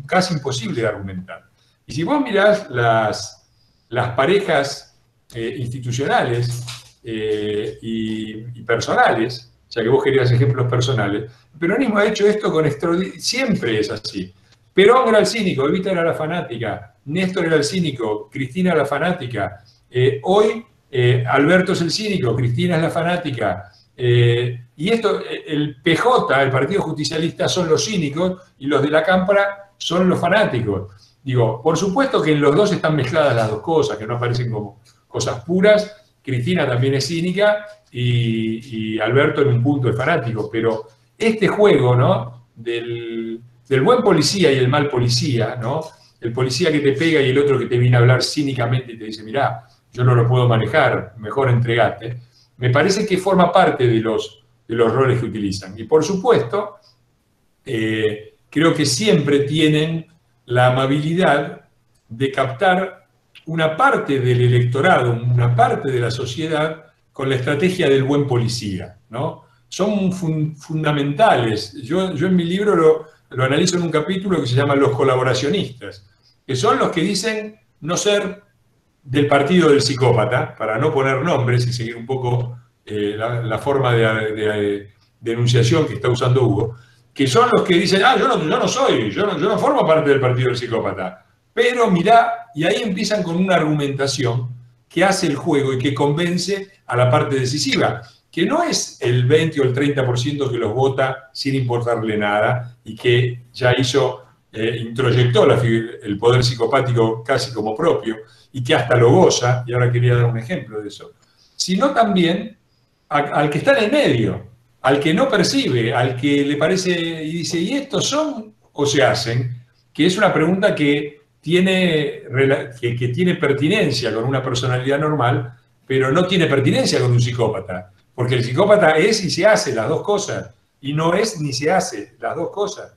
casi imposible de argumentar. Y si vos mirás las parejas institucionales y personales, ya que vos querías ejemplos personales, el peronismo ha hecho esto con siempre es así. Perón era el cínico, Evita era la fanática, Néstor era el cínico, Cristina la fanática, hoy Alberto es el cínico, Cristina es la fanática, y esto, el PJ, el Partido Justicialista, son los cínicos y los de la Cámpora son los fanáticos. Digo, por supuesto que en los dos están mezcladas las dos cosas, que no aparecen como cosas puras. Cristina también es cínica y Alberto en un punto es fanático, pero este juego, ¿no?, del buen policía y el mal policía, ¿no?, el policía que te pega y el otro que te viene a hablar cínicamente y te dice, mirá, yo no lo puedo manejar, mejor entregate, me parece que forma parte de los de los roles que utilizan. Y por supuesto, creo que siempre tienen la amabilidad de captar una parte del electorado, una parte de la sociedad, con la estrategia del buen policía, ¿no? Son fundamentales. Yo en mi libro lo analizo en un capítulo que se llama Los colaboracionistas, que son los que dicen no ser del partido del psicópata, para no poner nombres y seguir un poco la forma de enunciación que está usando Hugo, que son los que dicen, yo no formo parte del partido del psicópata, pero mirá, y ahí empiezan con una argumentación que hace el juego y que convence a la parte decisiva, que no es el 20 o el 30% que los vota sin importarle nada y que ya introyectó el poder psicopático casi como propio y que hasta lo goza, y ahora quería dar un ejemplo de eso, sino también al que está en el medio, al que no percibe, al que le parece y dice, ¿y estos son o se hacen? Que es una pregunta que tiene pertinencia con una personalidad normal, pero no tiene pertinencia con un psicópata. Porque el psicópata es y se hace las dos cosas, y no es ni se hace las dos cosas.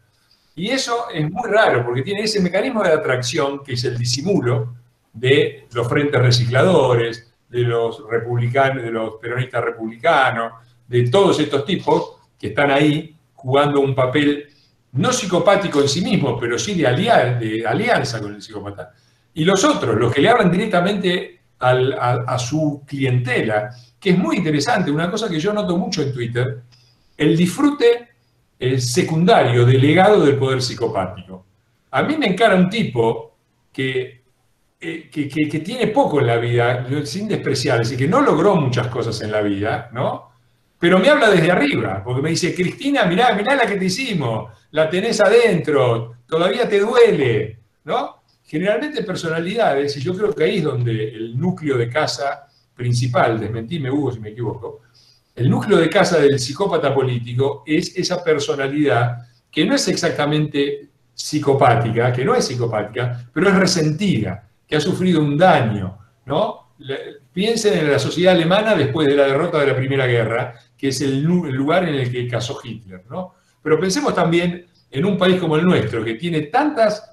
Y eso es muy raro, porque tiene ese mecanismo de atracción, que es el disimulo de los frentes recicladores, de los republicanos, de los peronistas republicanos, de todos estos tipos que están ahí jugando un papel no psicopático en sí mismo, pero sí de alianza con el psicópata. Y los otros, los que le hablan directamente a su clientela, que es muy interesante, una cosa que yo noto mucho en Twitter, el disfrute secundario, delegado del poder psicopático. A mí me encara un tipo que tiene poco en la vida, sin despreciar, es decir, que no logró muchas cosas en la vida, ¿no? Pero me habla desde arriba, porque me dice, Cristina, mirá la que te hicimos, la tenés adentro, todavía te duele, ¿no? Generalmente personalidades, y yo creo que ahí es donde el núcleo de casa principal, desmentime Hugo si me equivoco, el núcleo de casa del psicópata político es esa personalidad que no es exactamente psicopática, pero es resentida, que ha sufrido un daño, ¿no? Piensen en la sociedad alemana después de la derrota de la Primera Guerra, que es el lugar en el que casó Hitler, ¿no? Pero pensemos también en un país como el nuestro, que tiene tantas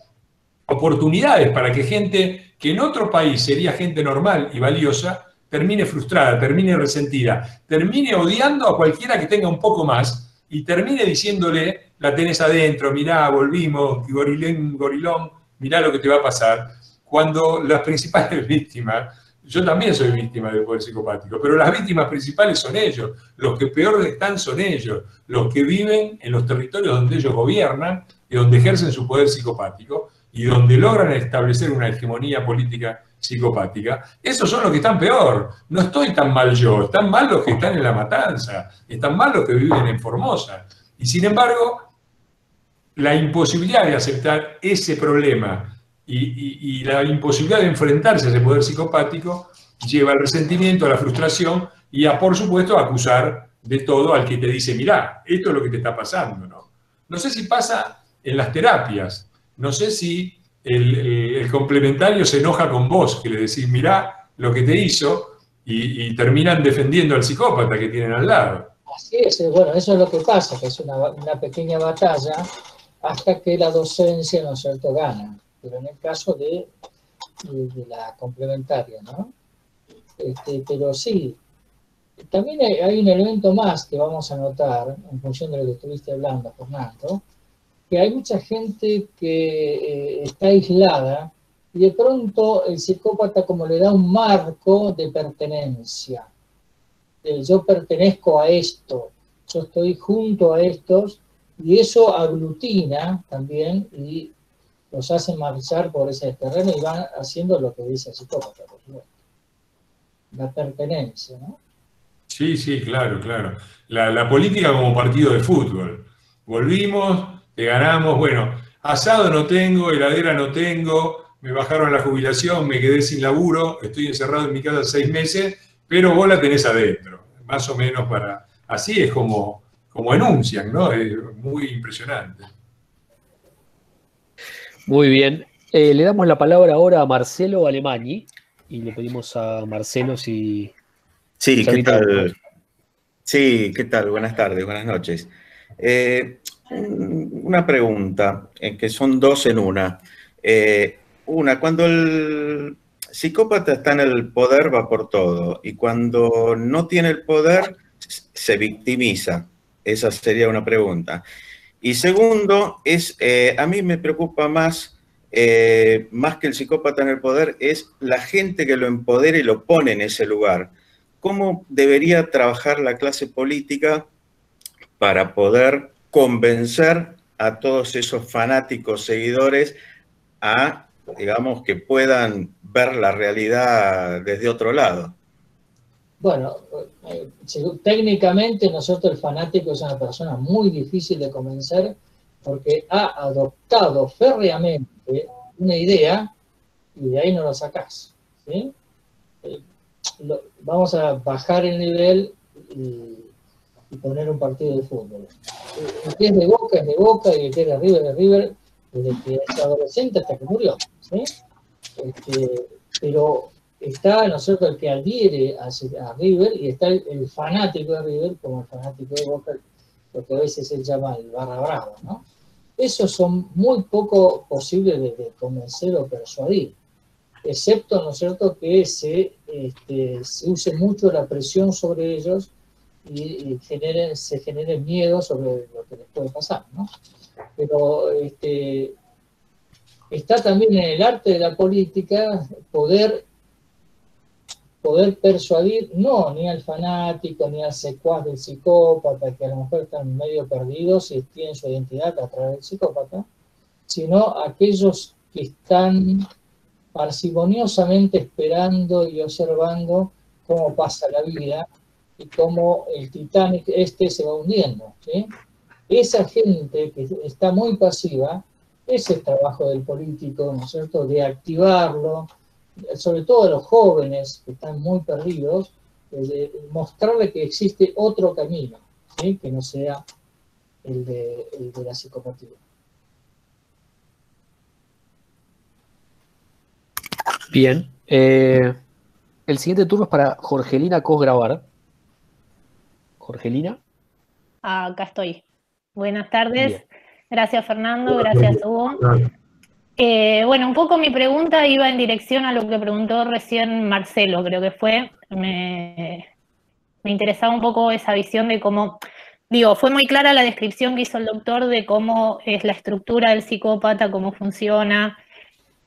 oportunidades para que gente que en otro país sería gente normal y valiosa, termine frustrada, termine resentida, termine odiando a cualquiera que tenga un poco más y termine diciéndole, la tenés adentro, mirá, volvimos, gorilón, mirá lo que te va a pasar. Cuando las principales víctimas, yo también soy víctima del poder psicopático, pero las víctimas principales son ellos, los que peor están son ellos, los que viven en los territorios donde ellos gobiernan y donde ejercen su poder psicopático y donde logran establecer una hegemonía política psicopática. Esos son los que están peor. No estoy tan mal yo, están mal los que están en La Matanza, están mal los que viven en Formosa. Y sin embargo, la imposibilidad de aceptar ese problema y la imposibilidad de enfrentarse a ese poder psicopático lleva al resentimiento, a la frustración y a, por supuesto, a acusar de todo al que te dice, mirá, esto es lo que te está pasando, ¿no? No sé si pasa en las terapias, no sé si el complementario se enoja con vos, que le decís, mirá lo que te hizo, y terminan defendiendo al psicópata que tienen al lado. Así es, bueno, eso es lo que pasa, que es una pequeña batalla hasta que la docencia, ¿no es cierto?, gana. Pero en el caso de la complementaria, ¿no? Pero sí, también hay un elemento más que vamos a notar, en función de lo que estuviste hablando, Fernando, que hay mucha gente que está aislada y de pronto el psicópata como le da un marco de pertenencia. Yo pertenezco a esto, yo estoy junto a estos, y eso aglutina también y los hace marchar por ese terreno y van haciendo lo que dice el psicópata, por supuesto. La pertenencia, ¿no? Sí, claro. La política como partido de fútbol. Volvimos, te ganamos, bueno, asado no tengo, heladera no tengo, me bajaron la jubilación, me quedé sin laburo, estoy encerrado en mi casa 6 meses, pero vos la tenés adentro. Más o menos así es como enuncian, ¿no? Es muy impresionante. Muy bien. Le damos la palabra ahora a Marcelo Alemagni y le pedimos a Marcelo si... Sí, ¿qué tal? Sí, ¿qué tal? Buenas tardes, buenas noches. Una pregunta, que son dos en una. Una, cuando el psicópata está en el poder va por todo y cuando no tiene el poder se victimiza. Esa sería una pregunta. Y segundo, a mí me preocupa más que el psicópata en el poder, es la gente que lo empodera y lo pone en ese lugar. ¿Cómo debería trabajar la clase política para poder convencer a todos esos fanáticos seguidores a, digamos, que puedan ver la realidad desde otro lado? Bueno, técnicamente nosotros el fanático es una persona muy difícil de convencer porque ha adoptado férreamente una idea y de ahí no lo sacás, ¿sí? Vamos a bajar el nivel y poner un partido de fútbol. El que es de Boca y el que es de River, desde que es adolescente hasta que murió, ¿sí? Pero está, ¿no es cierto?, el que adhiere a River y está el fanático de River como el fanático de Boca, lo que a veces se llama el barra brava, ¿no? Esos son muy poco posibles de convencer o persuadir, excepto, ¿no es cierto?, que se use mucho la presión sobre ellos y se genere miedo sobre lo que les puede pasar, ¿no? Pero está también en el arte de la política poder persuadir, no ni al fanático, ni al secuaz del psicópata, que a lo mejor están medio perdidos y tienen su identidad a través del psicópata, sino a aquellos que están parsimoniosamente esperando y observando cómo pasa la vida y cómo el Titanic se va hundiendo, ¿sí? Esa gente que está muy pasiva, es el trabajo del político, ¿no es cierto?, de activarlo, sobre todo a los jóvenes que están muy perdidos, de mostrarle que existe otro camino, ¿sí?, que no sea el de la psicopatía. Bien. El siguiente turno es para Jorgelina Cosgravar. Jorgelina. Acá estoy. Buenas tardes. Bien. Gracias, Fernando. Gracias, Hugo. Bueno, un poco mi pregunta iba en dirección a lo que preguntó recién Marcelo, creo que fue. Me interesaba un poco esa visión de cómo, digo, fue muy clara la descripción que hizo el doctor de cómo es la estructura del psicópata, cómo funciona,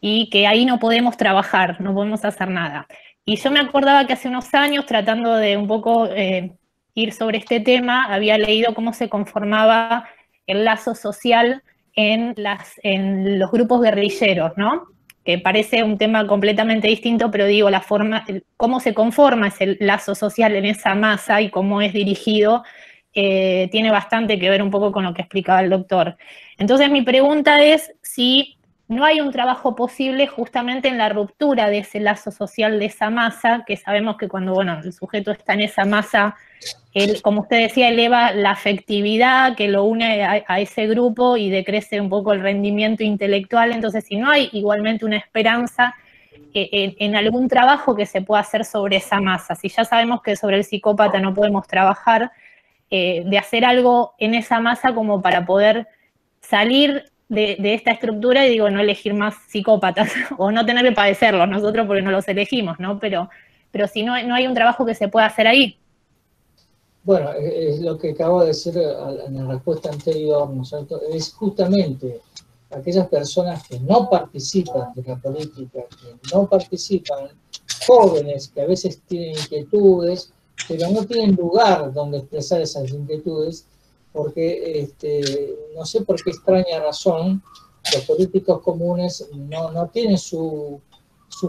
y que ahí no podemos trabajar, no podemos hacer nada. Y yo me acordaba que hace unos años, tratando de un poco ir sobre este tema, había leído cómo se conformaba el lazo social en los grupos guerrilleros, ¿no? Que parece un tema completamente distinto, pero digo, la forma, cómo se conforma ese lazo social en esa masa y cómo es dirigido, tiene bastante que ver un poco con lo que explicaba el doctor. Entonces mi pregunta es si no hay un trabajo posible justamente en la ruptura de ese lazo social, de esa masa, que sabemos que cuando, bueno, el sujeto está en esa masa, él, como usted decía, eleva la afectividad que lo une a ese grupo y decrece un poco el rendimiento intelectual. Entonces, si no hay igualmente una esperanza en algún trabajo que se pueda hacer sobre esa masa, si ya sabemos que sobre el psicópata no podemos trabajar, de hacer algo en esa masa como para poder salir de esta estructura y, digo, no elegir más psicópatas o no tener que padecerlos nosotros porque no los elegimos, ¿no? Pero si no hay un trabajo que se pueda hacer ahí. Bueno, es lo que acabo de decir en la respuesta anterior, ¿no es cierto? Es justamente aquellas personas que no participan de la política, que no participan, jóvenes que a veces tienen inquietudes, pero no tienen lugar donde expresar esas inquietudes, porque no sé por qué extraña razón los políticos comunes no tienen su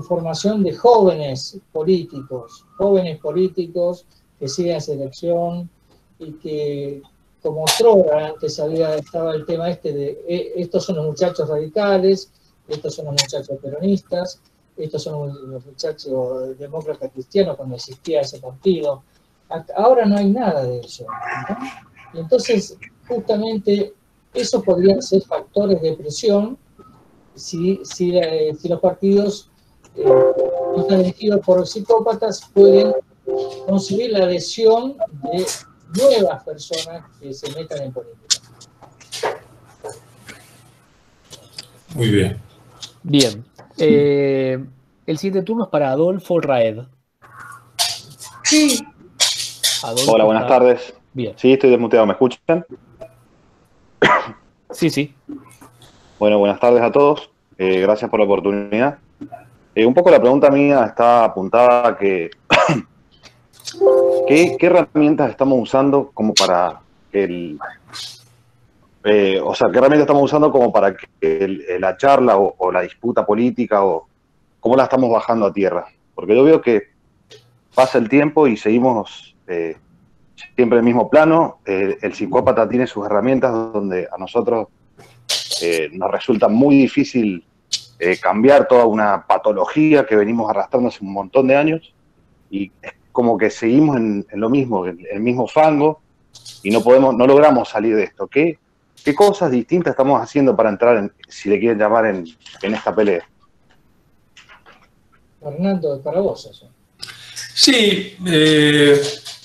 formación de jóvenes políticos que sigan esa elección y que, como otrora antes estaba el tema de estos son los muchachos radicales, estos son los muchachos peronistas, estos son los muchachos demócratas cristianos cuando existía ese partido. Ahora no hay nada de eso, ¿no? Y entonces, justamente, esos podrían ser factores de presión si los partidos no están dirigidos por psicópatas pueden conseguir la adhesión nuevas personas que se metan en política. Muy bien. Bien. El siguiente turno es para Adolfo Raed. Sí. Adolfo Hola, buenas tardes. Bien. Sí, estoy desmuteado, ¿me escuchan? Sí, sí. Bueno, buenas tardes a todos. Gracias por la oportunidad. Un poco la pregunta mía está apuntada a que ¿qué herramientas estamos usando como para que ¿qué herramientas estamos usando como para que la charla o la disputa política o cómo la estamos bajando a tierra? Porque yo veo que pasa el tiempo y seguimos siempre en el mismo plano. El psicópata tiene sus herramientas donde a nosotros nos resulta muy difícil cambiar toda una patología que venimos arrastrando hace un montón de años, y es como que seguimos en lo mismo, en el mismo fango, y no logramos salir de esto. ¿Qué cosas distintas estamos haciendo para entrar, si le quieren llamar, en esta pelea? Fernando, para vos eso. Sí,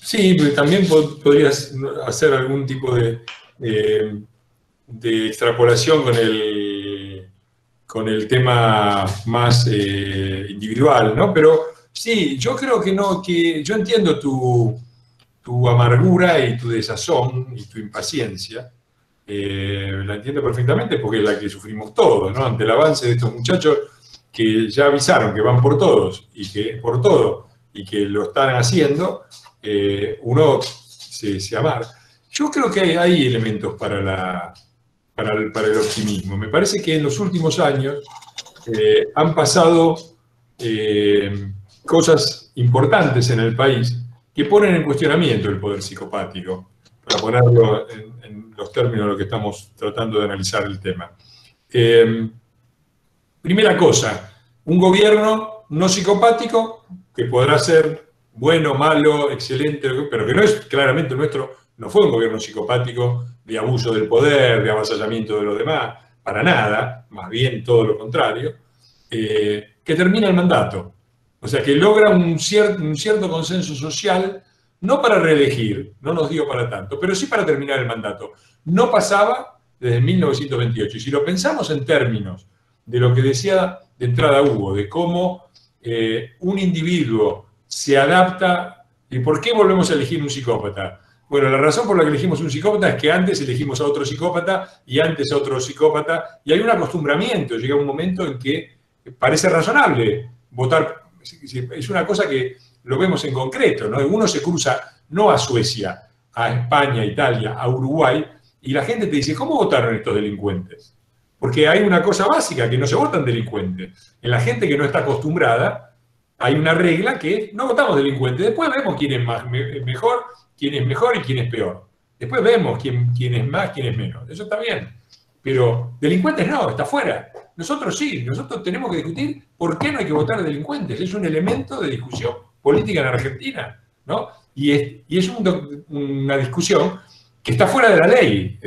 sí, también podrías hacer algún tipo de extrapolación con el tema más individual, ¿no? Pero sí, yo creo que yo entiendo tu amargura y tu desazón y tu impaciencia. La entiendo perfectamente porque es la que sufrimos todos, ¿no? Ante el avance de estos muchachos que ya avisaron que van por todos y que por todo y que lo están haciendo, uno se amarga. Yo creo que hay elementos para el optimismo. Me parece que en los últimos años han pasado cosas importantes en el país que ponen en cuestionamiento el poder psicopático, para ponerlo en los términos de lo que estamos tratando de analizar el tema. Primera cosa, un gobierno no psicopático, que podrá ser bueno, malo, excelente, pero que no es claramente nuestro, no fue un gobierno psicopático de abuso del poder, de avasallamiento de los demás, para nada, más bien todo lo contrario, que termina el mandato. O sea, que logra un cierto consenso social, no para reelegir, no nos dio para tanto, pero sí para terminar el mandato. No pasaba desde 1928. Y si lo pensamos en términos de lo que decía de entrada Hugo, de cómo un individuo se adapta, ¿y por qué volvemos a elegir un psicópata? Bueno, la razón por la que elegimos un psicópata es que antes elegimos a otro psicópata y antes a otro psicópata, y hay un acostumbramiento. Llega un momento en que parece razonable votar. Es una cosa que lo vemos en concreto, ¿no? Uno se cruza no a Suecia, a España, a Italia, a Uruguay, y la gente te dice, ¿cómo votaron estos delincuentes? Porque hay una cosa básica, que no se votan delincuentes. En la gente que no está acostumbrada, hay una regla que no votamos delincuentes. Después vemos quién es mejor, quién es mejor y quién es peor. Después vemos quién es más, quién es menos. Eso está bien. Pero delincuentes no, está fuera. Nosotros sí, nosotros tenemos que discutir por qué no hay que votar delincuentes. Es un elemento de discusión política en Argentina, ¿no? Y es una discusión que está fuera de la ley.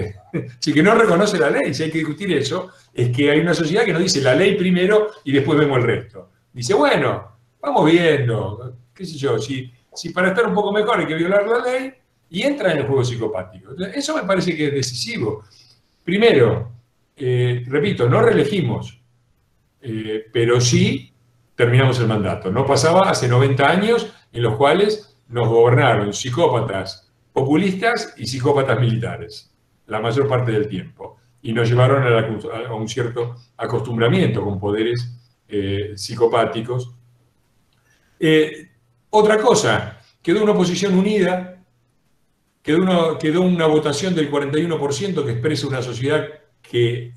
Si que no reconoce la ley, si hay que discutir eso, es que hay una sociedad que nos dice la ley primero y después vemos el resto. Dice, bueno, vamos viendo, qué sé yo, si para estar un poco mejor hay que violar la ley, y entra en el juego psicopático. Eso me parece que es decisivo. Primero, repito, no reelegimos, pero sí terminamos el mandato. No pasaba hace 90 años en los cuales nos gobernaron psicópatas populistas y psicópatas militares, la mayor parte del tiempo, y nos llevaron a un cierto acostumbramiento con poderes psicopáticos. Otra cosa, quedó una oposición unida, quedó una votación del 41% que expresa una sociedad que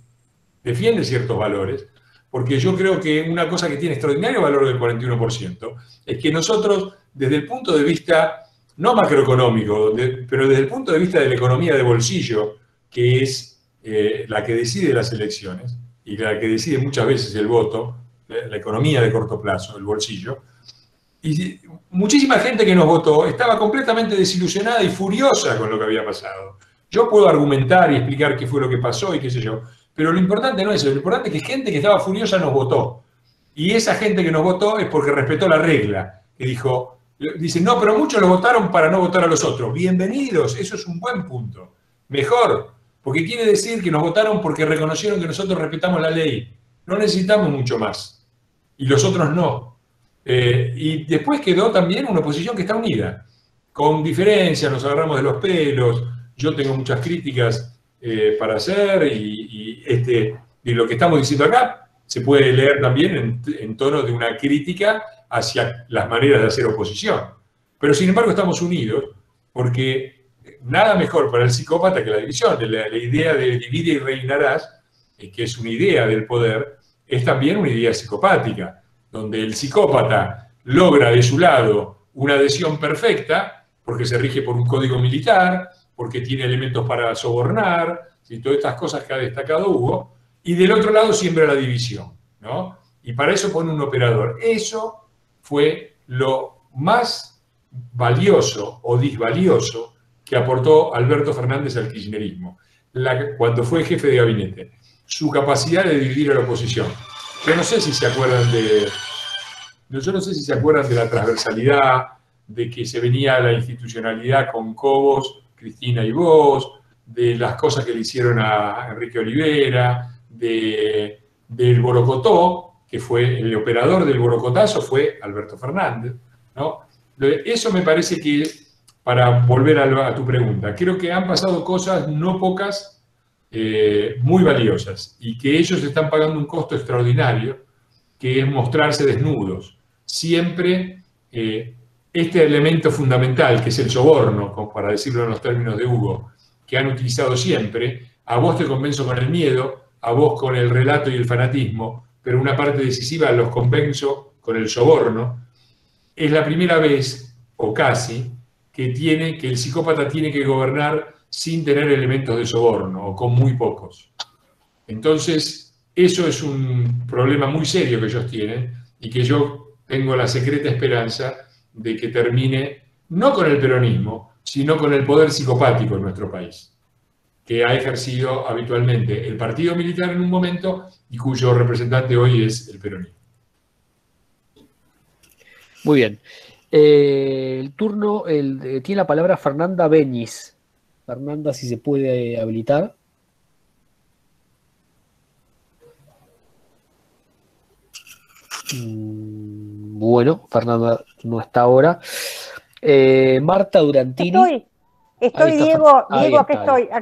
defiende ciertos valores, porque yo creo que una cosa que tiene extraordinario valor del 41% es que nosotros, desde el punto de vista, no macroeconómico, pero desde el punto de vista de la economía de bolsillo, que es la que decide las elecciones y la que decide muchas veces el voto, la economía de corto plazo, el bolsillo, y muchísima gente que nos votó estaba completamente desilusionada y furiosa con lo que había pasado. Yo puedo argumentar y explicar qué fue lo que pasó y qué sé yo, pero lo importante no es eso, lo importante es que gente que estaba furiosa nos votó. Y esa gente que nos votó es porque respetó la regla, que dijo, Dicen, no, pero muchos lo votaron para no votar a los otros. Bienvenidos, eso es un buen punto. Mejor, porque quiere decir que nos votaron porque reconocieron que nosotros respetamos la ley. No necesitamos mucho más. Y los otros no. Y después quedó también una oposición que está unida. Con diferencia, nos agarramos de los pelos. Yo tengo muchas críticas para hacer y lo que estamos diciendo acá se puede leer también en tono de una crítica hacia las maneras de hacer oposición. Pero sin embargo estamos unidos porque nada mejor para el psicópata que la división. La idea de divide y reinarás, que es una idea del poder, es también una idea psicopática, donde el psicópata logra de su lado una adhesión perfecta porque se rige por un código militar, porque tiene elementos para sobornar, y todas estas cosas que ha destacado Hugo, y del otro lado siembra la división, ¿no? Y para eso pone un operador. Eso fue lo más valioso o disvalioso que aportó Alberto Fernández al kirchnerismo, cuando fue jefe de gabinete. Su capacidad de dividir a la oposición. Yo no sé si se acuerdan de la transversalidad, de que se venía a la institucionalidad con Cobos, Cristina y vos, de las cosas que le hicieron a Enrique Olivera, del Borocotó, que fue el operador del Borocotazo, fue Alberto Fernández, ¿no? Eso me parece que, para volver a tu pregunta, creo que han pasado cosas no pocas, muy valiosas, y que ellos están pagando un costo extraordinario, que es mostrarse desnudos. Siempre este elemento fundamental, que es el soborno, como para decirlo en los términos de Hugo, que han utilizado siempre, a vos te convenzo con el miedo, a vos con el relato y el fanatismo, pero una parte decisiva los convenzo con el soborno. Es la primera vez, o casi, que el psicópata tiene que gobernar sin tener elementos de soborno, o con muy pocos. Entonces, eso es un problema muy serio que ellos tienen, y que yo tengo la secreta esperanza de que termine, no con el peronismo, sino con el poder psicopático en nuestro país, que ha ejercido habitualmente el partido militar en un momento y cuyo representante hoy es el peronismo. Muy bien. El turno tiene la palabra Fernanda Beñis. Fernanda, si se puede habilitar. Bueno, Fernanda no está ahora. Marta Durantini. Estoy, Diego, aquí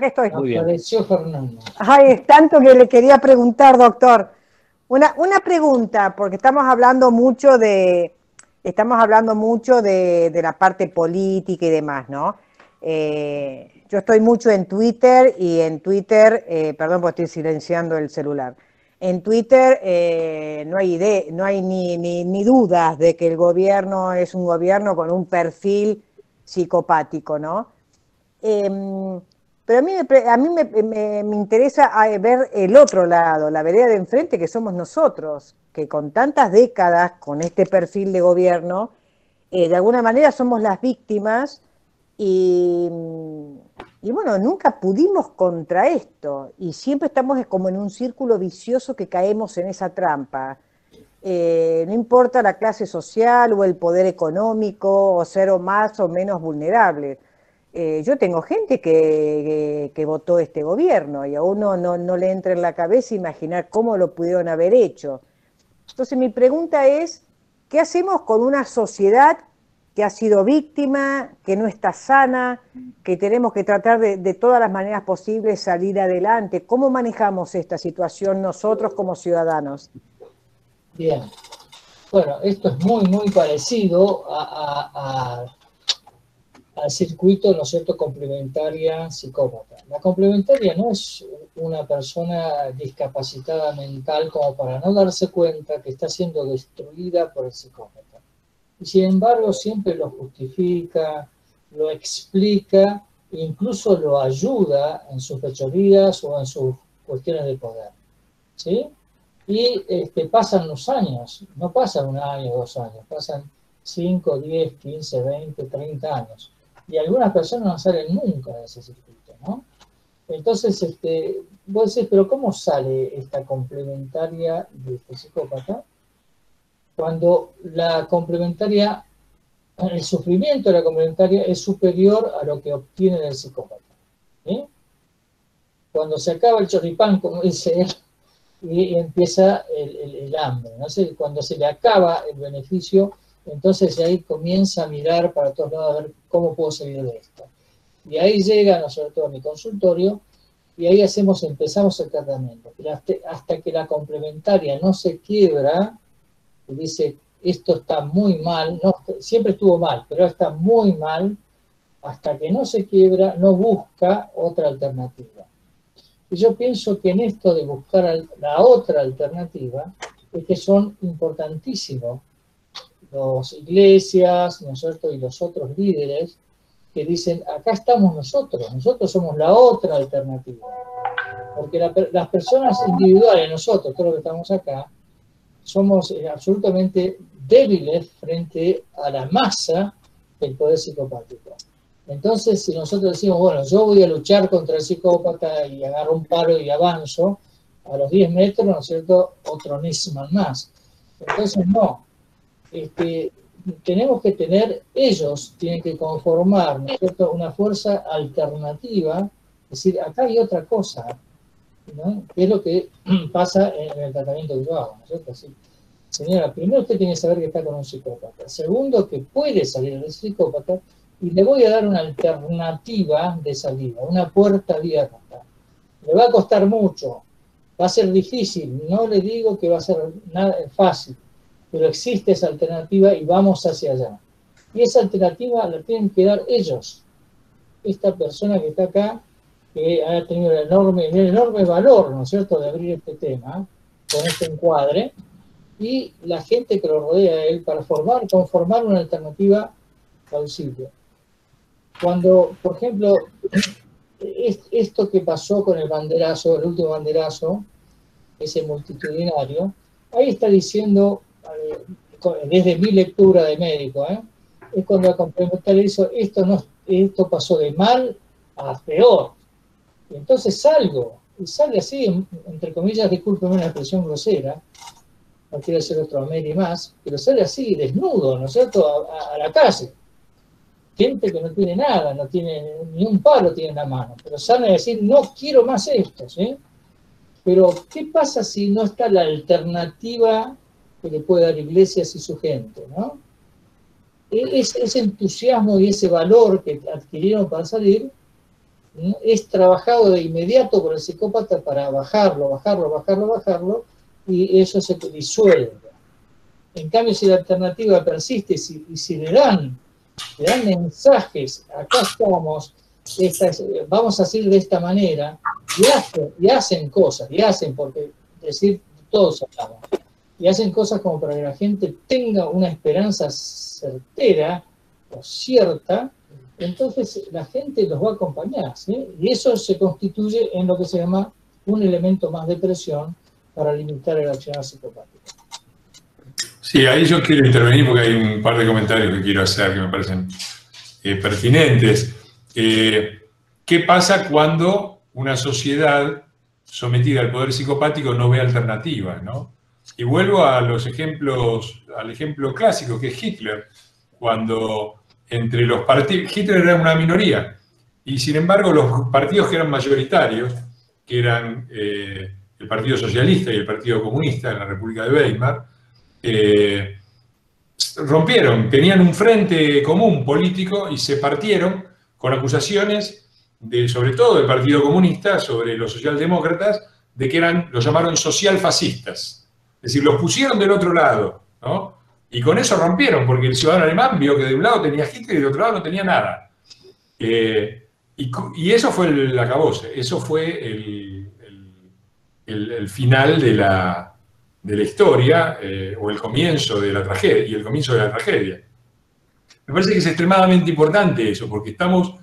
estoy. Muy bien. Apareció Fernando. Ay, es tanto que le quería preguntar, doctor. Una pregunta, porque estamos hablando mucho de la parte política y demás, ¿no? Yo estoy mucho en Twitter y en Twitter, perdón porque estoy silenciando el celular. En Twitter no hay ni dudas de que el gobierno es un gobierno con un perfil psicopático, ¿no? Pero a mí me interesa ver el otro lado, la vereda de enfrente, que somos nosotros, que con tantas décadas, con este perfil de gobierno, de alguna manera somos las víctimas y bueno, nunca pudimos contra esto y siempre estamos como en un círculo vicioso que caemos en esa trampa. No importa la clase social o el poder económico o ser o más o menos vulnerable. Yo tengo gente que votó este gobierno y a uno no le entra en la cabeza imaginar cómo lo pudieron haber hecho. Entonces mi pregunta es, ¿qué hacemos con una sociedad que ha sido víctima, que no está sana, que tenemos que tratar de todas las maneras posibles salir adelante? ¿Cómo manejamos esta situación nosotros como ciudadanos? Bien. Bueno, esto es muy parecido al circuito, ¿no es cierto?, complementaria psicópata. La complementaria no es una persona discapacitada mental como para no darse cuenta que está siendo destruida por el psicópata. Y sin embargo siempre lo justifica, lo explica, e incluso lo ayuda en sus fechorías o en sus cuestiones de poder. ¿Sí? Y pasan los años, no pasan 1 año, 2 años, pasan 5, 10, 15, 20, 30 años. Y algunas personas no salen nunca de ese circuito, ¿no? Entonces, vos decís, pero ¿cómo sale esta complementaria de este psicópata? Cuando la complementaria el sufrimiento de la complementaria es superior a lo que obtiene el psicópata. ¿Sí? Cuando se acaba el choripán, como dice él, y empieza el hambre, ¿no? Cuando se le acaba el beneficio, entonces ahí comienza a mirar para todos lados a ver cómo puedo salir de esto. Y ahí llega, ¿no es cierto?, a mi consultorio, y ahí empezamos el tratamiento. Pero hasta que la complementaria no se quiebra, y dice, esto está muy mal, no, siempre estuvo mal, pero está muy mal, hasta que no se quiebra, no busca otra alternativa. Y yo pienso que en esto de buscar la otra alternativa, es que son importantísimos las iglesias, ¿no es cierto?, y los otros líderes, que dicen, acá estamos nosotros somos la otra alternativa. Porque las personas individuales, nosotros, todos los que estamos acá, somos absolutamente débiles frente a la masa del poder psicopático. Entonces, si nosotros decimos, bueno, yo voy a luchar contra el psicópata y agarro un palo y avanzo, a los 10 metros, ¿no es cierto?, otro Nisman más. Entonces, no. Tenemos que tener, ellos tienen que conformar, ¿no es cierto?, una fuerza alternativa, es decir, acá hay otra cosa, ¿no?, que es lo que pasa en el tratamiento que yo hago, ¿no es cierto? Así, señora, primero usted tiene que saber que está con un psicópata, segundo, que puede salir del psicópata, y le voy a dar una alternativa de salida, una puerta abierta. Le va a costar mucho, va a ser difícil, no le digo que va a ser nada fácil, pero existe esa alternativa y vamos hacia allá. Y esa alternativa la tienen que dar ellos. Esta persona que está acá, que ha tenido el enorme valor, ¿no es cierto?, de abrir este tema, con este encuadre, y la gente que lo rodea a él para conformar una alternativa plausible. Cuando, por ejemplo, esto que pasó con el banderazo, el último banderazo, ese multitudinario, ahí está diciendo, desde mi lectura de médico, es cuando la complementaria hizo, esto pasó de mal a peor. Y entonces y sale así, entre comillas, discúlpeme una expresión grosera, no quiero ser otro Ameri más, pero sale así, desnudo, ¿no es cierto?, a la calle. Gente que no tiene nada, no tiene ni un palo tiene en la mano, pero sale a decir, no quiero más esto, ¿sí? Pero, ¿qué pasa si no está la alternativa que le puede dar Iglesias y su gente, ¿no? Ese entusiasmo y ese valor que adquirieron para salir, ¿no?, es trabajado de inmediato por el psicópata para bajarlo, y eso se disuelve. En cambio, si la alternativa persiste y si le dan mensajes, acá estamos, vamos a salir de esta manera, y hacen cosas, porque decir, todos hablamos, y hacen cosas como para que la gente tenga una esperanza certera o cierta, entonces la gente los va a acompañar, ¿sí? Y eso se constituye en lo que se llama un elemento más de presión para limitar el accionar psicopático. Sí, ahí yo quiero intervenir porque hay un par de comentarios que quiero hacer que me parecen pertinentes. ¿Qué pasa cuando una sociedad sometida al poder psicopático no ve alternativas, ¿no? Y vuelvo a los ejemplos, al ejemplo clásico que es Hitler, cuando entre los partidos, Hitler era una minoría, y sin embargo los partidos que eran mayoritarios, que eran el Partido Socialista y el Partido Comunista en la República de Weimar, rompieron, tenían un frente común político y se partieron con acusaciones, sobre todo del Partido Comunista, sobre los socialdemócratas, de que lo llamaron socialfascistas. Es decir, los pusieron del otro lado, ¿no? Y con eso rompieron, porque el ciudadano alemán vio que de un lado tenía Hitler y de otro lado no tenía nada. Y eso fue el acabose, eso fue el final de la historia, o el comienzo de la tragedia, y el comienzo de la tragedia. Me parece que es extremadamente importante eso, porque estamos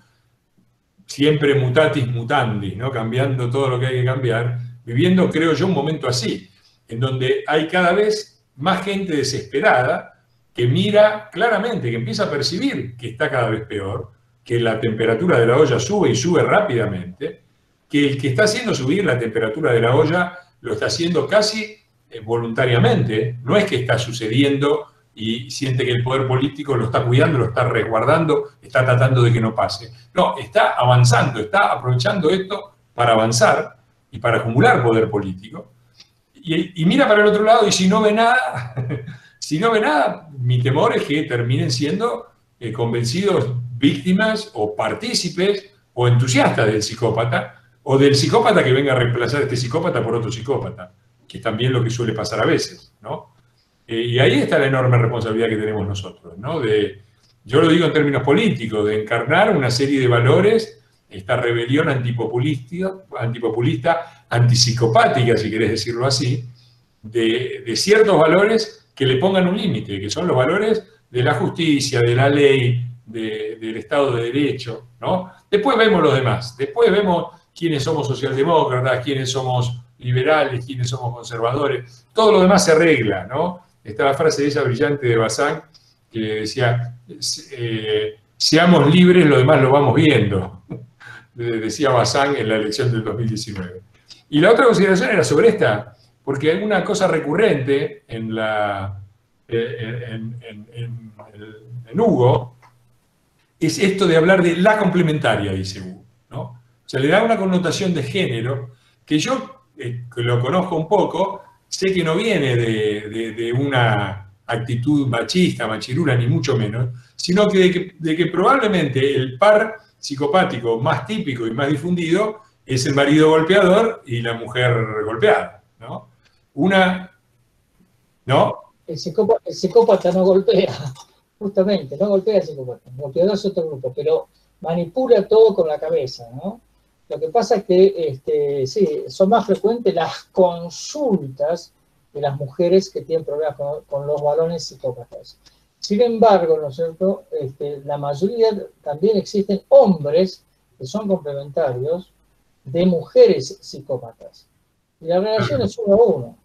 siempre mutatis mutandis, ¿no?, cambiando todo lo que hay que cambiar, viviendo, creo yo, un momento así, en donde hay cada vez más gente desesperada que mira claramente, que empieza a percibir que está cada vez peor, que la temperatura de la olla sube y sube rápidamente, que el que está haciendo subir la temperatura de la olla lo está haciendo casi voluntariamente, no es que está sucediendo y siente que el poder político lo está cuidando, lo está resguardando, está tratando de que no pase. No, está avanzando, está aprovechando esto para avanzar y para acumular poder político. Y mira para el otro lado y si no ve nada, si no ve nada, mi temor es que terminen siendo convencidos víctimas o partícipes o entusiastas del psicópata, o del psicópata que venga a reemplazar a este psicópata por otro psicópata, que es también lo que suele pasar a veces, ¿no? Y ahí está la enorme responsabilidad que tenemos nosotros, ¿no? Yo lo digo en términos políticos, de encarnar una serie de valores, esta rebelión antipopulista, antipsicopática, si querés decirlo así, de ciertos valores que le pongan un límite, que son los valores de la justicia, de la ley, del Estado de Derecho, ¿no? Después vemos los demás, después vemos quiénes somos socialdemócratas, quiénes somos liberales, quiénes somos conservadores, todo lo demás se arregla, ¿no? Está la frase esa brillante de Bazán que decía, seamos libres, lo demás lo vamos viendo, decía Bazán en la elección del 2019. Y la otra consideración era sobre esta, porque hay una cosa recurrente en Hugo, es esto de hablar de la complementaria, dice Hugo, ¿no? O sea, le da una connotación de género que yo, que lo conozco un poco, sé que no viene de una actitud machista, machirula, ni mucho menos, sino que de que probablemente el par psicopático más típico y más difundido es el marido golpeador y la mujer golpeada, ¿no? ¿No? El psicópata no golpea, justamente, no golpea al psicópata. El golpeador es otro grupo, pero manipula todo con la cabeza, ¿no? Lo que pasa es que sí, son más frecuentes las consultas de las mujeres que tienen problemas con los varones psicópatas. Sin embargo, ¿no es cierto?, la mayoría también existen hombres que son complementarios de mujeres psicópatas. Y la relación es 1 a 1.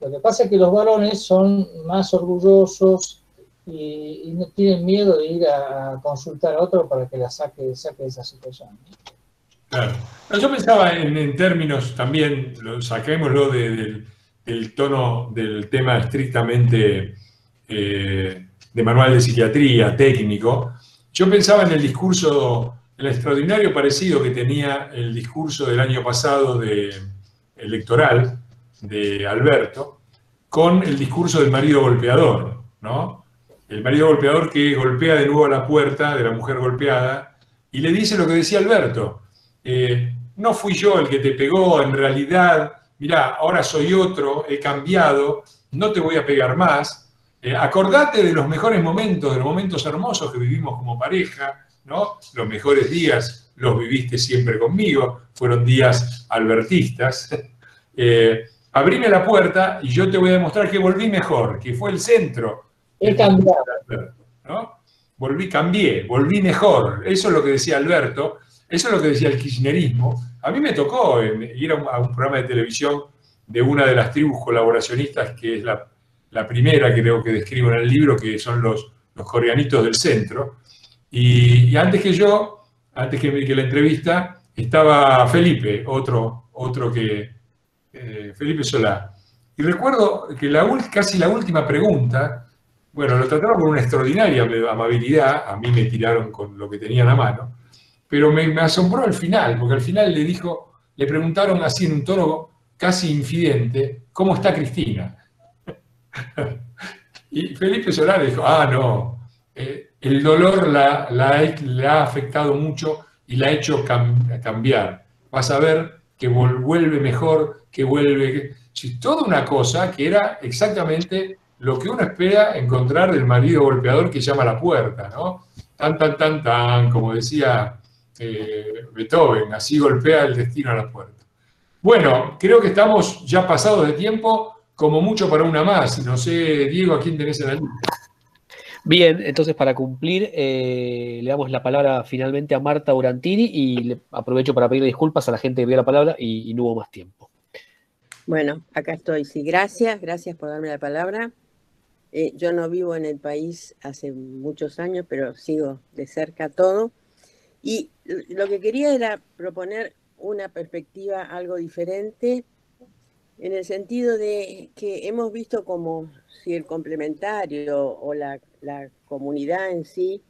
Lo que pasa es que los varones son más orgullosos y no tienen miedo de ir a consultar a otro para que la saque de esa situación. Claro. No, yo pensaba en términos también, saquémoslo del tono del tema estrictamente de manual de psiquiatría, técnico. Yo pensaba en el discurso, el extraordinario parecido que tenía el discurso del año pasado electoral de Alberto con el discurso del marido golpeador, ¿no? El marido golpeador que golpea de nuevo a la puerta de la mujer golpeada y le dice lo que decía Alberto. No fui yo el que te pegó, en realidad, mirá, ahora soy otro, he cambiado, no te voy a pegar más. Acordate de los mejores momentos, de los momentos hermosos que vivimos como pareja, ¿no? Los mejores días los viviste siempre conmigo, fueron días albertistas. Abrime la puerta y yo te voy a demostrar que volví mejor, que fue el centro. He cambiado. ¿No? Cambié, volví mejor. Eso es lo que decía Alberto. Eso es lo que decía el kirchnerismo. A mí me tocó ir a un programa de televisión de una de las tribus colaboracionistas, que es la primera que creo que describo en el libro, que son los coreanitos del centro. Y antes que la entrevista, estaba Felipe, otro que Felipe Solá. Y recuerdo que casi la última pregunta, bueno, lo trataron con una extraordinaria amabilidad, a mí me tiraron con lo que tenían a mano, pero me asombró al final, porque al final le preguntaron así en un tono casi infidente, ¿cómo está Cristina? Y Felipe Solá dijo, no, el dolor la ha afectado mucho y la ha hecho cambiar. Vas a ver que vuelve mejor, que vuelve... Toda una cosa que era exactamente lo que uno espera encontrar del marido golpeador que llama a la puerta, ¿no? Tan, tan, tan, tan, como decía Beethoven, así golpea el destino a la puerta. Bueno, creo que estamos ya pasados de tiempo, como mucho para una más. No sé, Diego, ¿a quién tenés en la lista? Bien, entonces para cumplir, le damos la palabra finalmente a Marta Urantini y aprovecho para pedir disculpas a la gente que vio la palabra y no hubo más tiempo. Bueno, acá estoy. Sí, gracias por darme la palabra. Yo no vivo en el país hace muchos años, pero sigo de cerca todo. Y lo que quería era proponer una perspectiva algo diferente en el sentido de que hemos visto como si el complementario o la comunidad en sí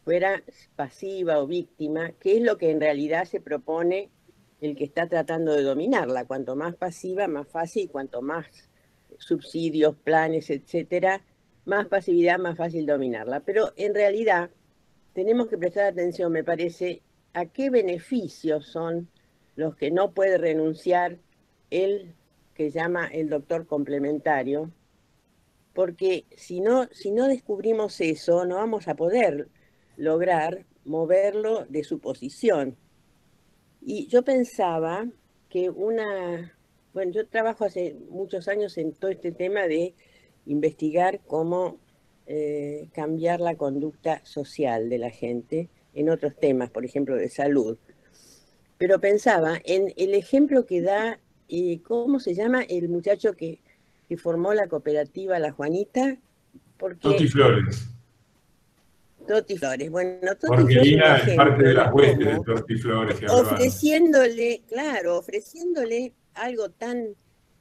fuera pasiva o víctima, que es lo que en realidad se propone el que está tratando de dominarla. Cuanto más pasiva, más fácil, cuanto más subsidios, planes, etcétera, más pasividad, más fácil dominarla. Pero en realidad tenemos que prestar atención, me parece, a qué beneficios son los que no puede renunciar el que llama el doctor complementario, porque si no descubrimos eso, no vamos a poder lograr moverlo de su posición. Y yo pensaba que bueno, yo trabajo hace muchos años en todo este tema de investigar cómo cambiar la conducta social de la gente en otros temas, por ejemplo, de salud. Pero pensaba en el ejemplo que da, ¿cómo se llama el muchacho que formó la cooperativa La Juanita? Toti Flores. Toti Flores. Bueno, Toti Jorgelina Flores es parte de las huestes de Toti Flores. Que ofreciéndole algo tan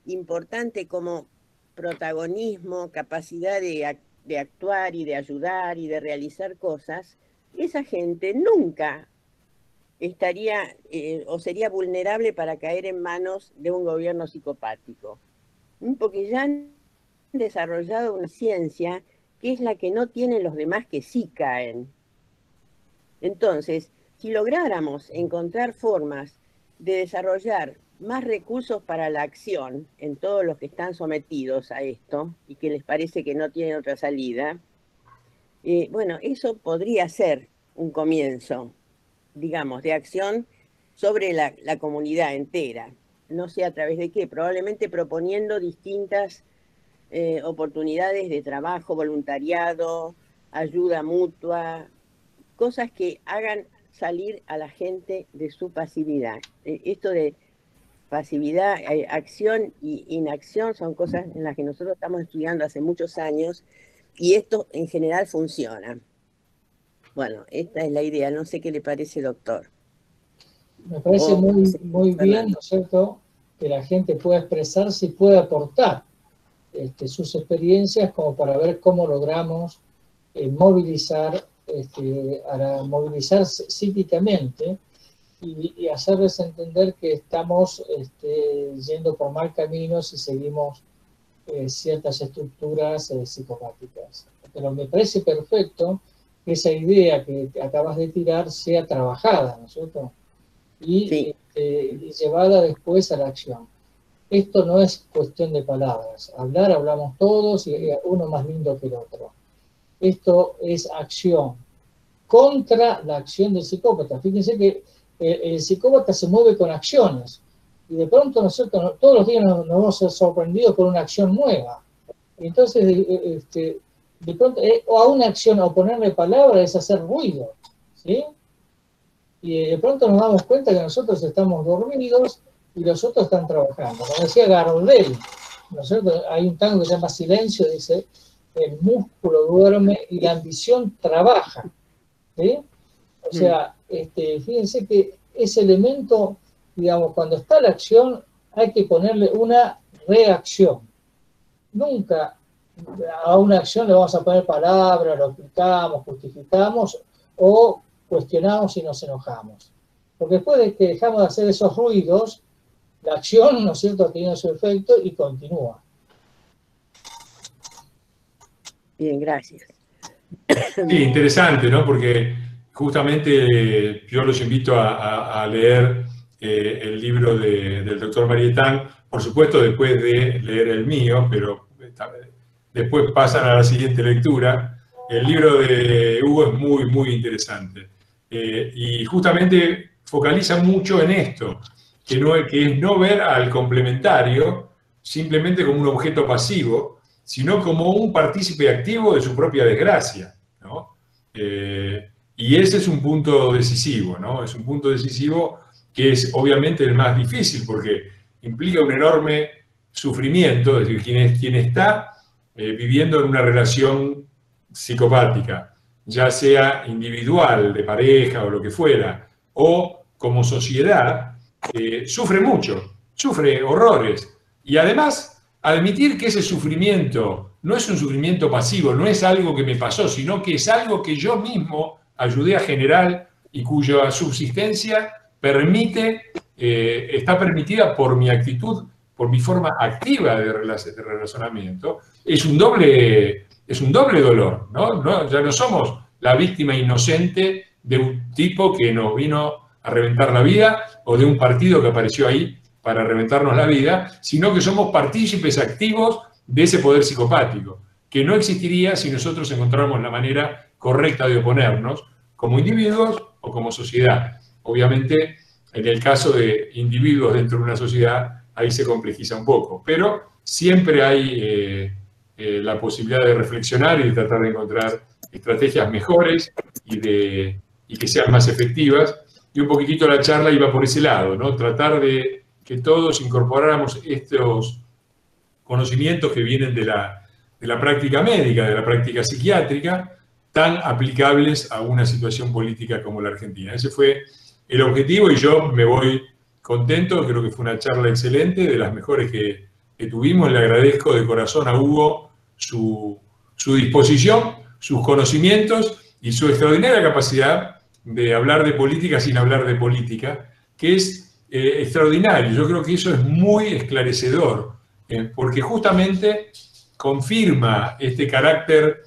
importante como protagonismo, capacidad de actuar y de ayudar y de realizar cosas, esa gente nunca estaría o sería vulnerable para caer en manos de un gobierno psicopático. Porque ya han desarrollado una ciencia que es la que no tienen los demás que sí caen. Entonces, si lográramos encontrar formas de desarrollar más recursos para la acción en todos los que están sometidos a esto y que les parece que no tienen otra salida, bueno, eso podría ser un comienzo, digamos, de acción sobre la comunidad entera. No sé a través de qué, probablemente proponiendo distintas oportunidades de trabajo, voluntariado, ayuda mutua, cosas que hagan salir a la gente de su pasividad. Esto de pasividad, acción e inacción son cosas en las que nosotros estamos estudiando hace muchos años y esto en general funciona. Bueno, esta es la idea, no sé qué le parece, doctor. Me parece muy bien, ¿no es cierto?, que la gente pueda expresarse y pueda aportar sus experiencias como para ver cómo logramos movilizar psíquicamente y hacerles entender que estamos yendo por mal camino si seguimos ciertas estructuras psicopáticas. Pero me parece perfecto que esa idea que acabas de tirar sea trabajada, ¿no es cierto? Y llevada después a la acción. Esto no es cuestión de palabras. Hablar, hablamos todos y uno más lindo que el otro. Esto es acción contra la acción del psicópata. Fíjense que el psicópata se mueve con acciones y de pronto nosotros todos los días nos vamos a ser sorprendidos por una acción nueva. Entonces, de pronto, a una acción, o ponerle palabra, es hacer ruido, ¿sí? Y de pronto nos damos cuenta que nosotros estamos dormidos y los otros están trabajando. Como decía Gardel, ¿no es cierto? Hay un tango que se llama Silencio, dice, el músculo duerme y la ambición trabaja, ¿sí? O sea, fíjense que ese elemento, digamos, cuando está la acción, hay que ponerle una reacción. Nunca a una acción le vamos a poner palabras, lo explicamos, justificamos o cuestionamos y nos enojamos. Porque después de que dejamos de hacer esos ruidos, la acción, ¿no es cierto?, tiene su efecto y continúa. Bien, gracias. Sí, interesante, ¿no? Porque justamente yo los invito a leer el libro del doctor Marietán, por supuesto después de leer el mío, pero después pasan a la siguiente lectura. El libro de Hugo es muy, muy interesante. Y justamente focaliza mucho en esto, que es no ver al complementario simplemente como un objeto pasivo, sino como un partícipe activo de su propia desgracia, ¿no? Y ese es un punto decisivo, ¿no? Es un punto decisivo que es obviamente el más difícil porque implica un enorme sufrimiento, es decir, quien está viviendo en una relación psicopática, ya sea individual, de pareja o lo que fuera, o como sociedad, sufre mucho, sufre horrores. Y además, admitir que ese sufrimiento no es un sufrimiento pasivo, no es algo que me pasó, sino que es algo que yo mismo ayudé a generar y cuya subsistencia está permitida por mi actitud, por mi forma activa de relacionamiento, es un doble dolor, ¿no? Ya no somos la víctima inocente de un tipo que nos vino a reventar la vida o de un partido que apareció ahí para reventarnos la vida, sino que somos partícipes activos de ese poder psicopático, que no existiría si nosotros encontráramos la manera correcta de oponernos como individuos o como sociedad. Obviamente, en el caso de individuos dentro de una sociedad, ahí se complejiza un poco, pero siempre hay la posibilidad de reflexionar y de tratar de encontrar estrategias mejores y que sean más efectivas. Y un poquitito la charla iba por ese lado, ¿no? Tratar de que todos incorporáramos estos conocimientos que vienen de la práctica médica, de la práctica psiquiátrica, tan aplicables a una situación política como la Argentina. Ese fue el objetivo y yo me voy contento, creo que fue una charla excelente, de las mejores que tuvimos. Le agradezco de corazón a Hugo su disposición, sus conocimientos y su extraordinaria capacidad de hablar de política sin hablar de política, que es extraordinario. Yo creo que eso es muy esclarecedor, porque justamente confirma este carácter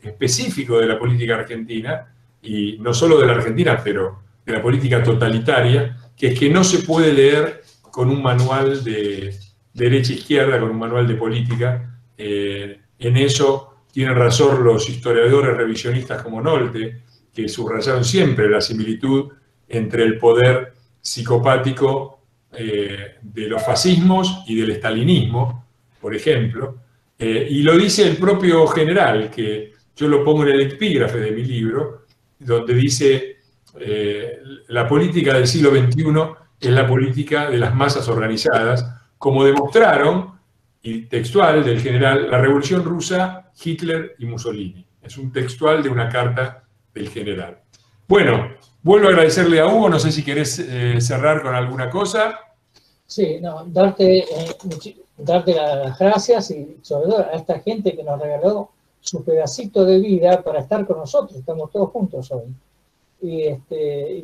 específico de la política argentina, y no solo de la Argentina, pero de la política totalitaria, que es que no se puede leer con un manual de derecha-izquierda, con un manual de política. En eso tienen razón los historiadores revisionistas como Nolte, que subrayaron siempre la similitud entre el poder psicopático de los fascismos y del estalinismo, por ejemplo, y lo dice el propio general, que yo lo pongo en el epígrafe de mi libro, donde dice la política del siglo XXI es la política de las masas organizadas, como demostraron, y textual del general, la Revolución Rusa, Hitler y Mussolini. Es un textual de una carta del general. Bueno, vuelvo a agradecerle a Hugo, no sé si querés cerrar con alguna cosa. Sí, no, darte las gracias y sobre todo a esta gente que nos regaló su pedacito de vida para estar con nosotros, estamos todos juntos hoy. Y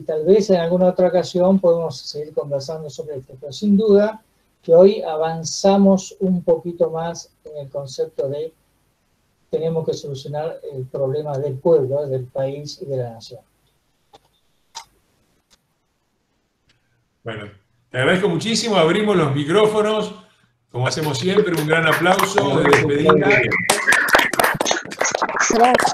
tal vez en alguna otra ocasión podemos seguir conversando sobre esto, pero sin duda que hoy avanzamos un poquito más en el concepto de tenemos que solucionar el problema del pueblo, del país y de la nación. Bueno, te agradezco muchísimo, abrimos los micrófonos, como hacemos siempre, un gran aplauso de despedida. Gracias.